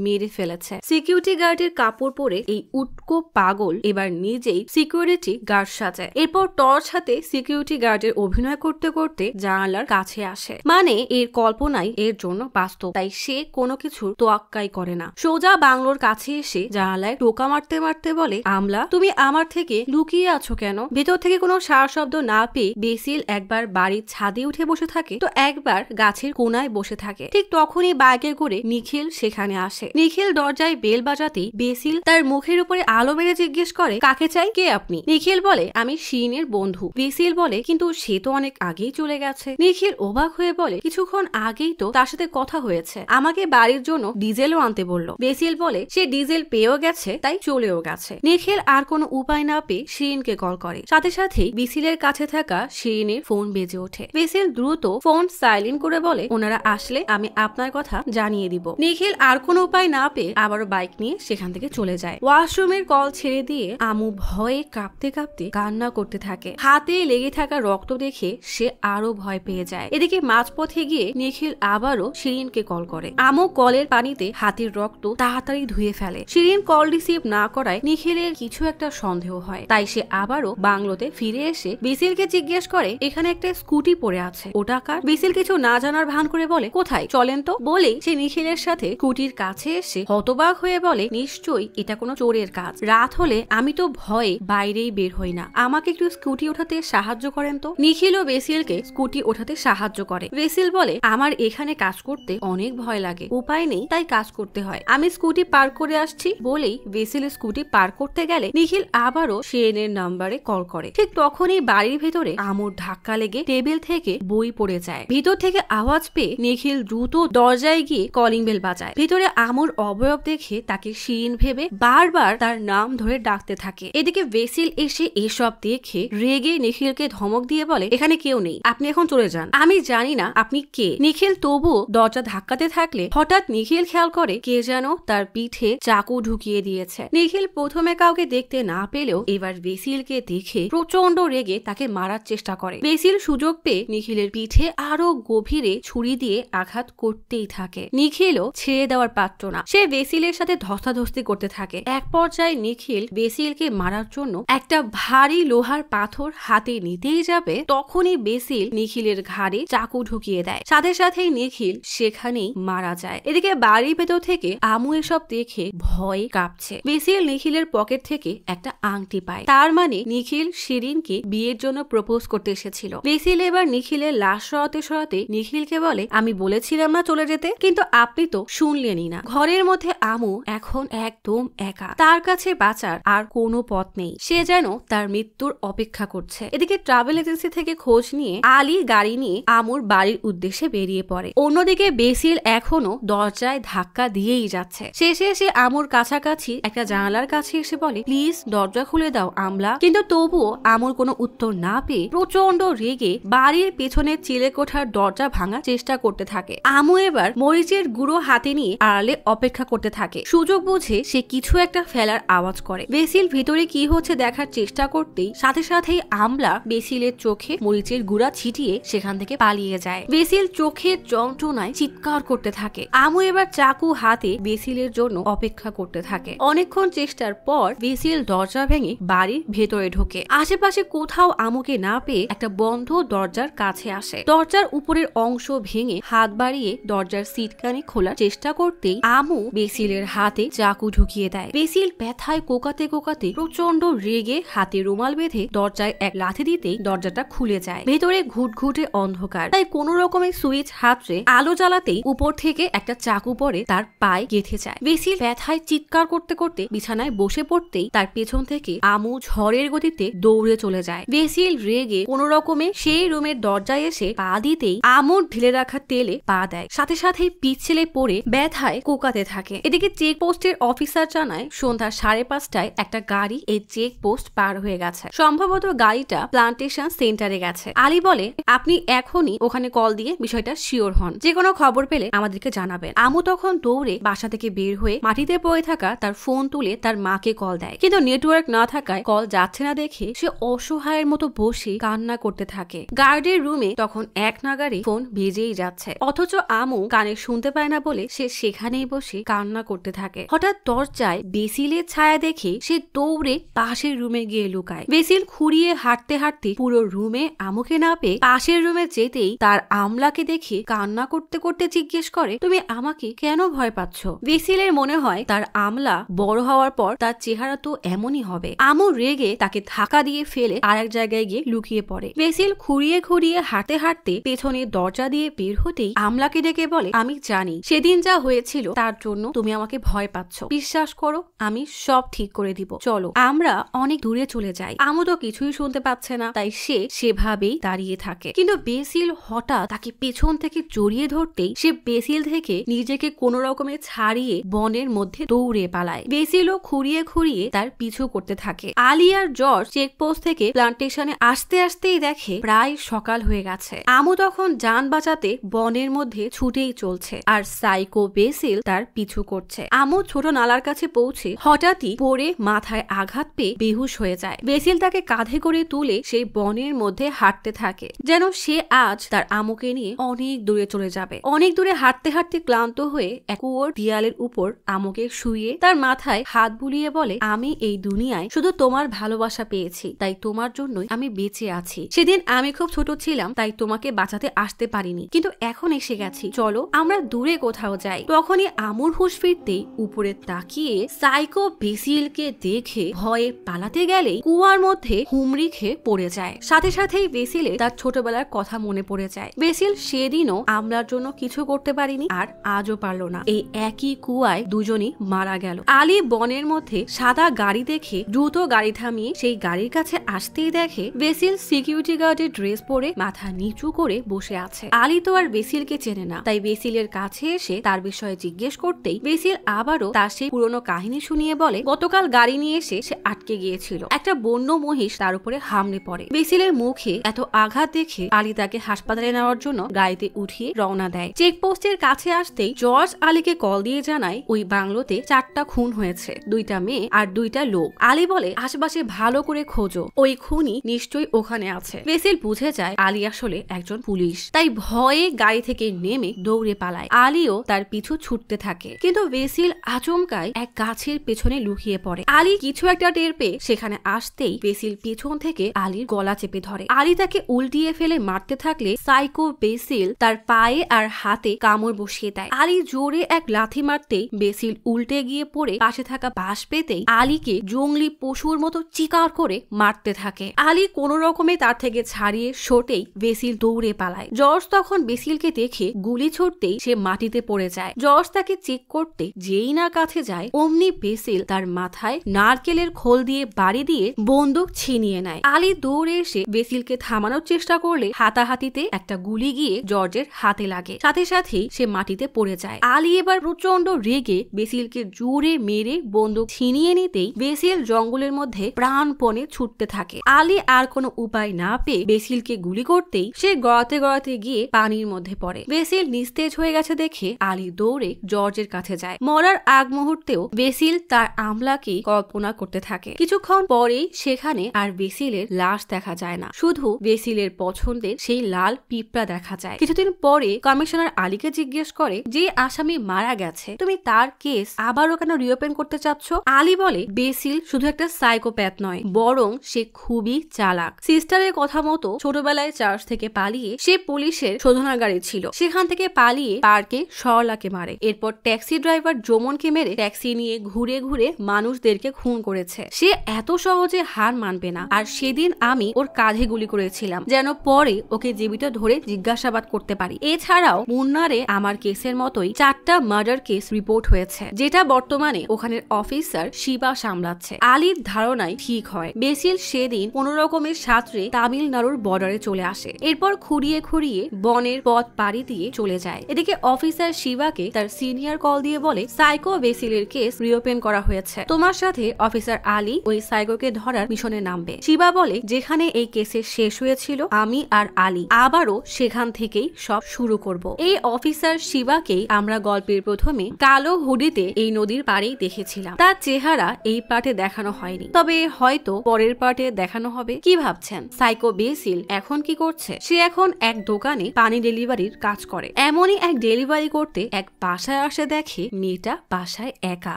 মেরে ফেলেছে। সিকিউরিটি গার্ডের কাপড় পরে এই উটকো পাগল এবার নিজেই সিকিউরিটি গার্ড সাজায়। এরপর টর্চ হাতে সিকিউরিটি গার্ডের অভিনয় করতে করতে জানালার কাছে আসে। মানে এর কল্পনাই এর জন্য বাস্তব, তাই সে কোনো কিছু তোয়াক্কাই করে না। সোজা বাংলোর কাছে এসে জানালায় টোকা মারতে মারতে বলে, আমলা তুমি আমার থেকে লুকিয়ে আছো কেন? ভেতর থেকে কোনো সার শব্দ না পেয়ে বেসিল একবার বাড়ির ছাদে উঠে বসে থাকে তো একবার গাছের কোনায় বসে থাকে। ঠিক তখনই বাইকে করে নিখিল সেখানে আসে। নিখিল দরজায় বেল বাজাতেই বেসিল তার মুখের উপরে আলো মেরে জিজ্ঞেস করে, কাকে চাই, কে আপনি? নিখিল বলে, আমি শিনের বন্ধু। বেসিল বলে, কিন্তু সে তো অনেক আগেই চলে গেছে। নিখিল অবাক হয়ে বলে, কিছুক্ষণ আগেই তো তার সাথে কথা হয়েছে, আমাকে বাড়ির জন্য ডিজেলও আনতে বললো। বেসিল বলে, সে ডিজেল পেয়েও গেছে, তাই চলেও গেছে। নিখিল আর কোনো উপায় না পেয়ে শিরিনকে কল করে। সাথে সাথেই বেসিলের কাছে থাকা শিরিনের ফোন বেজে ওঠে। বেসিল দ্রুত ফোন সাইলেন্ট করে বলে, ওনারা আসলে আমি আপনার কথা জানিয়ে দিব। নিখিল আর কোনো উপায় না পেয়ে আবারও বাইক নিয়ে সেখান থেকে চলে যায়। ওয়াশরুমের কল ছেড়ে দিয়ে আমু ভয়ে কাঁপতে কাঁপতে কান্না করতে থাকে। হাতে লেগে থাকা রক্ত দেখে সে আরো ভয় পেয়ে যায়। এদিকে মাঝপথে গিয়ে নিখিল আবারও শিরিনকে কল করে। আমু কলের পানিতে হাতের রক্ত তাড়াতাড়ি ধুয়ে ফেলে। শিরিন কল রিসিভ না করায় নিখিলের কিছু একটা সন্দেহ হয়, তাই সে আবারও বাংলোতে ফিরে এসে বেসিলকে জিজ্ঞেস করে, এখানে একটা স্কুটি পড়ে আছে, ওটা কার? বেসিল কিছু না জানার ভান করে বলে, কোথায়, চলেন তো। বলেই সে নিখিলের সাথে স্কুটির কাছে এসে হতবাক হয়ে বলে, নিশ্চয়ই এটা কোনো চোরের কাজ। রাত হলে আমি তো ভয়ে বাইরেই বের হই না, আমাকে একটু স্কুটি ওঠাতে সাহায্য করেন তো। নিখিল ও বেসিলকে স্কুটি ওঠাতে সাহায্য করে। বেসিল বলে, আমার এখানে কাজ করতে অনেক ভয় লাগে, উপায় নেই তাই কাজ করতে হয়, আমি স্কুটি পার্ক করে আসছি। বলেই বেসিল স্কুটি পার্ক করতে গেলে নিখিল আবারও শিরিনের নাম্বারে কল করে। ঠিক তখনই বাড়ির ভেতরে আমুর ধাক্কা লেগে টেবিল থেকে বই পড়ে যায়। ভিতর থেকে আওয়াজ পেয়ে নিখিল দ্রুত দরজায় গিয়ে কলিং বেল বাজায়। ভিতরে আমুর অবয়ব দেখে তাকে শিরিন ভেবে বারবার তার নাম ধরে ডাকতে থাকে। এদিকে বেসিল এসে এসব দেখে রেগে নিখিলকে ধমক দিয়ে বলে, এখানে কেউ নেই, আপনি এখন চলে যান, আমি জানি না আপনি কে। নিখিল তবুও দরজা ধাক্কাতে থাকলে হঠাৎ নিখিল খেয়াল করে কে যেন তার পিঠে চাকু ঢুকিয়ে দিয়েছে। নিখিল প্রথমে কাউকে দেখতে না পেলেও এবার বেসিলকে দেখে প্রচন্ড রেগে তাকে মারার চেষ্টা করে। বেসিল সুযোগ পেয়ে নিখিলের পিঠে আরো গভীরে ছুরি দিয়ে আঘাত করতেই থাকে। নিখিলও ছেড়ে দেওয়ার পাত্র না, সে বেসিলের সাথে ধস্তাধস্তি করতে থাকে। এক পর্যায়ে নিখিল বেসিলকে মারার জন্য একটা ভারী লোহার পাথর হাতে নিতেই যাবে, তখনই বেসিল নিখিলের ঘাড়ে চাকু ঢুকিয়ে দেয়। সাথে সাথেই নিখিল সেখানেই মারা যায়। এদিকে বাড়ির ভেতর থেকে আমু এসব দেখে ভয়ে কাঁপছে। বেসিল নিখিলের পকেট থেকে একটা আংটি পায়, তার মানে নিখিল শিরিনকে বিয়ের জন্য প্রপোজ করতে এসেছিল। বেসিল এবার নিখিলের লাশ সরাতে সরাতে নিখিলকে বলে, আমি বলেছিলাম না চলে যেতে, কিন্তু আপনি তো শুনলেনই না। ঘরের মধ্যে আমু এখন একদম একা, তার কাছে বাঁচার আর কোনো পথ নেই, সে যেন তার মৃত্যুর অপেক্ষা করছে। এদিকে ট্রাভেল এজেন্সি থেকে খোঁজ নিয়ে আলী গাড়ি নিয়ে আমুর বাড়ির উদ্দেশ্যে বেরিয়ে পড়ে। অন্যদিকে বেসিল এখনো দরজায় ধাক্কা দিয়েই যাচ্ছে। শেষে এসে আমুর কাছাকাছি একটা জানালার কাছে এসে বলে, প্লিজ দরজা খুলে দাও আমলা। কিন্তু তবুও আমুর কোনো উত্তর না পেয়ে প্রচন্ড রেগে বাড়ির পেছনের চিলেকোঠার দরজা ভাঙার চেষ্টা করতে থাকে। আমু এবার মরিচের গুঁড়ো হাতে নিয়ে আড়ালে অপেক্ষা করতে থাকে। সুযোগ বুঝে সে কিছু একটা ফেলার আওয়াজ করে। বেসিল ভিতরে কি হচ্ছে দেখার চেষ্টা করতেই সাথে সাথেই আমলা বেসিলের চোখে মরিচের গুঁড়া ছিটিয়ে সেখান থেকে পালিয়ে যায়। বেসিল চোখের যন্ত্রণায় চিৎকার করতে থাকে। আমু এবার চাকু হাতে বেসিলের জন্য অপেক্ষা করতে থাকে। অনেকক্ষণ চেষ্টার পর বেসিল দরজা ভেঙে বাড়ির ভেতরে ঢোকে। আশেপাশে কোথাও আমুকে না পেয়ে একটা বন্ধ দরজার কাছে আসে। দরজার উপরের অংশ ভেঙে হাত বাড়িয়ে দরজার সিটকানি খোলার চেষ্টা করতেই আমু বেসিলের হাতে চাকু ঢুকিয়ে দেয়। বেসিল ব্যথায় কোকাতে কোকাতে প্রচন্ড রেগে হাতে রুমাল বেঁধে দরজায় এক লাথি দিতেই দরজাটা খুলে যায়। ভেতরে ঘুটঘুটে অন্ধকার, তাই কোন রকমের সুইচ হাতড়ে আলো জ্বালাতেই উপর থেকে একটা চাকু পরে তার পায়ে গেঁথে যায়। বেসিল ব্যথায় চিৎকার করতে করতে বিছানায় বসে পড়তেই তার পেছন থেকে আমু ঝড়ের গতিতে দৌড়ে চলে যায়। বেসিল রেগে কোন রকমে সেই রুমের দরজায় এসে পা দিতেই আমুর ঢেলে রাখা তেলে পা দেয়। সাথে সাথেই পিছলে পড়ে ব্যথায় কোকাতে থাকে। এদিকে চেকপোস্টের অফিসার জানায় সন্ধ্যা 5:30টায় একটা গাড়ি এই চেকপোস্ট পার হয়ে গেছে, সম্ভবত গাড়িটা প্লান্টেশন সেন্টারে গেছে। আলী বলে, আপনি এখনই ওখানে কল দিয়ে বিষয়টা শিওর হন, যে কোনো খবর পেলে আমাদেরকে জানাবেন। আমু তখন দৌড়ে বাসা থেকে বের হয়ে মাটিতে পড়ে থাকা তার ফোন তুলে তার মাকে কল দেয়, কিন্তু নেটওয়ার্ক না থাকায় কল যাচ্ছে না দেখে সে অসহায়ের মতো বসে কান্না করতে থাকে। গার্ডের রুমে তখন এক নাগারে ফোন বেজেই যাচ্ছে, অথচ আমু কানে শুনতে পায় না বলে সে সেখানেই বসে কান্না করতে থাকে। হঠাৎ দরজায় বেসিলের ছায়া দেখে সে দৌড়ে পাশের রুমে গিয়ে লুকায়। বেসিল খুঁড়িয়ে হাঁটতে হাঁটতে পুরো রুমে আমুকে না পেয়ে পাশের রুমে যেতেই তার আমলাকে দেখে কান্না করতে করতে জিজ্ঞেস করে, তুমি আমাকে কেন ভয় পাচ্ছ? বেসিলের মনে হয় তার আমলা বড় হওয়ার পর তার চেহারা তো এমনই হবে। আমু রেগে তাকে ধাক্কা দিয়ে ফেলে আরেক জায়গায় গিয়ে লুকিয়ে পড়ে। বেসিল খুঁড়িয়ে খুঁড়িয়ে হাঁটতে হাঁটতে পেছনের দরজা দিয়ে বের হতেই আমলাকে ডেকে বলে, আমি জানি সেদিন যা হয়েছিল তার জন্য তুমি আমাকে ভয় পাচ্ছ, বিশ্বাস করো আমি সব ঠিক করে দিব, চলো আমরা অনেক দূরে চলে যাই। আমু তো কিছুই শুনতে পাচ্ছে না, তাই সে সেভাবেই দাঁড়িয়ে থাকে। কিন্তু বেসিল হঠাৎ তাকে পেছন থেকে জড়িয়ে ধরতেই সে বেসিল থেকে নিজেকে কোন রকমে ছাড়িয়ে বনের মধ্যে দৌড়ে পালায়। বেসিলও খুঁড়িয়ে খুঁড়িয়ে তার পিছু করতে থাকে। আলী আর জর্জ চেকপোস্ট থেকে প্লান্টেশনে আসতে আসতেই দেখে প্রায় সকাল হয়ে গেছে। আমু তখন যান বাঁচাতে বনের মধ্যে ছুটেই চলছে আর সাইকো বেসিল তার পিছু করছে। আমু ছোট নালার কাছে পৌঁছে হঠাৎই পড়ে মাথায় আঘাত পেয়ে বেহুশ হয়ে যায়। বেসিল তাকে কাঁধে করে তুলে সেই বনের মধ্যে হাঁটতে থাকে যেন সে আজ তার আমুকে নিয়ে অনেক দূরে চলে যাবে। অনেক দূরে হাঁটতে হাঁটতে ক্লান্ত হয়ে এক কুয়োর দেয়ালের উপর আমুকে শুয়ে তার মাথায় হাত বুলিয়ে বলে, আমি এই দুনিয়ায় শুধু তোমার ভালোবাসা পেয়েছি, তাই তোমার জন্যই আমি বেঁচে আছি। সেদিন আমি খুব ছোট ছিলাম, তাই তোমাকে বাঁচাতে আসতে পারিনি, কিন্তু এখন এসে গেছি, চলো আমরা দূরে কোথাও যাই। তখনই আমুর হুঁশ ফিরতেই উপরে তাকিয়ে সাইকো বেসিলকে দেখে ভয়ে পালাতে গেলেই কুয়ার মধ্যে হুমড়ি খেয়ে পড়ে যায়। সাথে সাথেই বেসিলে তার ছোটবেলার কথা মনে পড়ে যায়। বেসিল সেদিনও আমলার জন্য কিছু করতে পারিনি আর আজও পারলো না। এই একই কুয়ায় দুজনই মারা গেল। আলী বনের মধ্যে সাদা গাড়ি দেখে দ্রুত গাড়ি থামিয়ে সেই গাড়ির কাছে আসতেই দেখে বেসিল সিকিউরিটি গার্ডের ড্রেস পরে মাথা নিচু করে বসে আছে। আলী তো আর বেসিলকে চেনে না, তাই বেসিলের কাছে এসে তার বিষয়ে জিজ্ঞেস করতেই বেসিল আবারও তার সেই পুরনো কাহিনী শুনিয়ে বলে, গতকাল গাড়ি নিয়ে এসে সে আটকে গিয়েছিল, একটা বন্য মহিষ তার উপরে হামলে পড়ে। বেসিলের মুখে এত আঘাত দেখে আলী তাকে হাসপাতালে নেওয়ার জন্য গাড়িতে উঠিয়ে রওনা দেয়। চেকপোস্টের কাছে আসতেই জর্জ আলীকে কল দিয়ে জানায় ওই বাংলোতে 4টা খুন হয়েছে, 2টা মেয়ে আর 2টা লোক। আলী বলে, আশেপাশে ভালো করে খোঁজো, ওই খুনি নিশ্চয়ই ওখানে আছে। বেসিল বুঝে যায় আলী আসলে একজন পুলিশ, তাই ভয়ে গাড়ি থেকে নেমে দৌড়ে পালায়। আলীও তার পিছু ছুটতে থাকে, কিন্তু বেসিল আচমকাই এক গাছের পেছনে লুকিয়ে পড়ে। আলী কিছু একটা টের পেয়ে সেখানে আসতেই বেসিল পেছন থেকে আলীর গলা চেপে ধরে। আলী তাকে উল্টিয়ে ফেলে মারতে থাকলে সাইকো বেসিল তার পায়ে আর হাতে কামড় বসিয়ে দেয়। আলী জোরে এক লাথি মারতেই বেসিল উল্টে গিয়ে পড়ে পাশে থাকা বাঁশ পেতেই আলীকে জঙ্গলি পশুর মতো চিৎকার করে মারতে থাকে। আলী কোন রকমে তার থেকে ছাড়িয়ে সরতেই বেসিল দৌড়ে পালায়। জর্জ তখন বেসিলকে দেখে গুলি ছুটতেই সে মাটিতে পড়ে যায়। জর্জ তাকে চেক করতে যেই না কাছে যায় অমনি বেসিল তার মাথায় নারকেলের খোল দিয়ে বাড়ি দিয়ে বন্দুক ছিনিয়ে নেয়। আলী দৌড়ে এসে বেসিলকে থামানোর চেষ্টা করলে হাতাহাতিতে একটা গুলি গিয়ে জর্জের হাতে লাগে, সাথে সাথেই সে মাটিতে পড়ে যায়। আলী এবার প্রচন্ড রেগে বেসিলকে জোরে মেরে বন্দুক ছিনিয়ে নিতেই বেসিল জঙ্গলের মধ্যে প্রাণপণে ছুটতে থাকে। আলী আর কোনো উপায় না পেয়ে বেসিলকে গুলি করতেই সে গড়াতে গড়াতে গিয়ে পানির মধ্যে পড়ে। বেসিল নিস্তেজ হয়ে গেছে দেখে আলী দৌড়ে জর্জের কাছে যায়। মরার আগ মুহূর্তেও বেসিল তার আমলাকে কল্পনা করতে থাকে। কিছুক্ষণ পরেই সেখানে আর বেসিলের লাশ দেখা যায় না, শুধু বেসিলের পছন্দের সেই লাল পিঁপড়া দেখা যায়। কিছুদিন পরে কমিশনার আলীকে জিজ্ঞেস করে, যে আসামি মারা গেছে তুমি তার কেস আবারও কেন রিওপেন করতে চাচ্ছ? আলী বলে, বেসিল শুধু একটা সাইকোপ্যাথ নয়, বরং সে খুবই চালাক। সিস্টারের কথা মতো ছোটবেলায় চার্চ থেকে পালিয়ে সে পুলিশের শোধনাগারে ছিল, সেখান থেকে পালিয়ে পার্কে সরলাকে মারে, এরপর ট্যাক্সি ড্রাইভার জমনকে মেরে ট্যাক্সি নিয়ে ঘুরে ঘুরে মানুষদেরকে খুন করেছে। সে এত সহজে হার মানবে না, আর সেদিন আমি ওর কাঁধে গুলি করেছিলাম যেন পরে ওকে জীবিত ধরে জিজ্ঞাসাবাদ করতে পারি। এছাড়াও মুন্নারে আমার কেসের মতোই 4টা মার্ডার কেস রিপোর্ট হয়েছে, যেটা বর্তমানে ওখানের অফিসার শিবা সামলাচ্ছে। আলীর ধারণায় ঠিক হয়। বেসিল সেদিন কোনো রকমের সাঁতরে তামিলনাড়ুর বর্ডারে চলে আসে, এরপর খুঁড়িয়ে খুঁড়িয়ে বনের পথ পাড়ি দিয়ে চলে যায়। এদিকে অফিসার শিবাকে তার সিনিয়র কল দিয়ে বলে, সাইকো বেসিলের কেস রিওপেন করা হয়েছে, তোমার সাথে অফিসার আলী ওই সাইকোকে ধরার মিশনে নামবে। শিবা বলে, যেখানে এই কেসের শেষ হয়েছিল আমি আর আলী আবারও সেখান থেকেই সব শুরু করব। এই অফিসার শিবাকেই আমরা গল্পের প্রথমে কালো হুডিতে এই নদীর পাড়েই দেখেছিলাম। তার চেহারা এই পার্টে দেখানো হয়নি, তবে হয়তো পরের পার্টে দেখানো হবে। কি ভাবছেন সাইকো বেসিল এখন কি করছে? সে এখন এক দোকানে পানি ডেলিভারির কাজ করে। এমনই এক ডেলিভারি করতে এক বাসায় আসে, দেখে মেয়েটা বাসায় একা।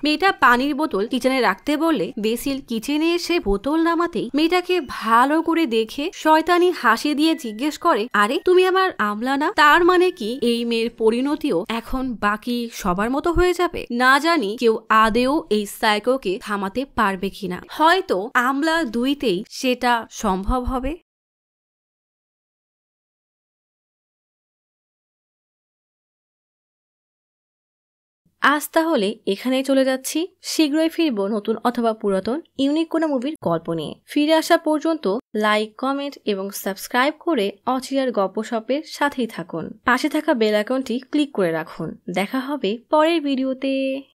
মেয়েটা পানির বোতল কিচেনে রাখতে বললে বেসিল কিচেনে এসে বোতল নামাতেই মেয়েটাকে ভালো করে দেখে শয়তানি হাসি দিয়ে জিজ্ঞেস করে, আরে তুমি আমার আমলা না? তার মানে কি এই মেয়ের পরিণতিও এখন বাকি সবার সবার মতো হয়ে যাবে? না জানি কেউ আদেও এই সাইকোকে থামাতে পারবে কিনা। হয়তো আমরা দুইতেই সেটা সম্ভব হবে। আজ তাহলে এখানেই চলে যাচ্ছি। শীঘ্রই ফিরবো নতুন অথবা পুরাতন ইউনিক কোনো মুভির গল্প নিয়ে। ফিরে আসা পর্যন্ত লাইক, কমেন্ট এবং সাবস্ক্রাইব করে অচিরার গপ্পসপের সাথেই থাকুন। পাশে থাকা বেল আইকনটি ক্লিক করে রাখুন। দেখা হবে পরের ভিডিওতে।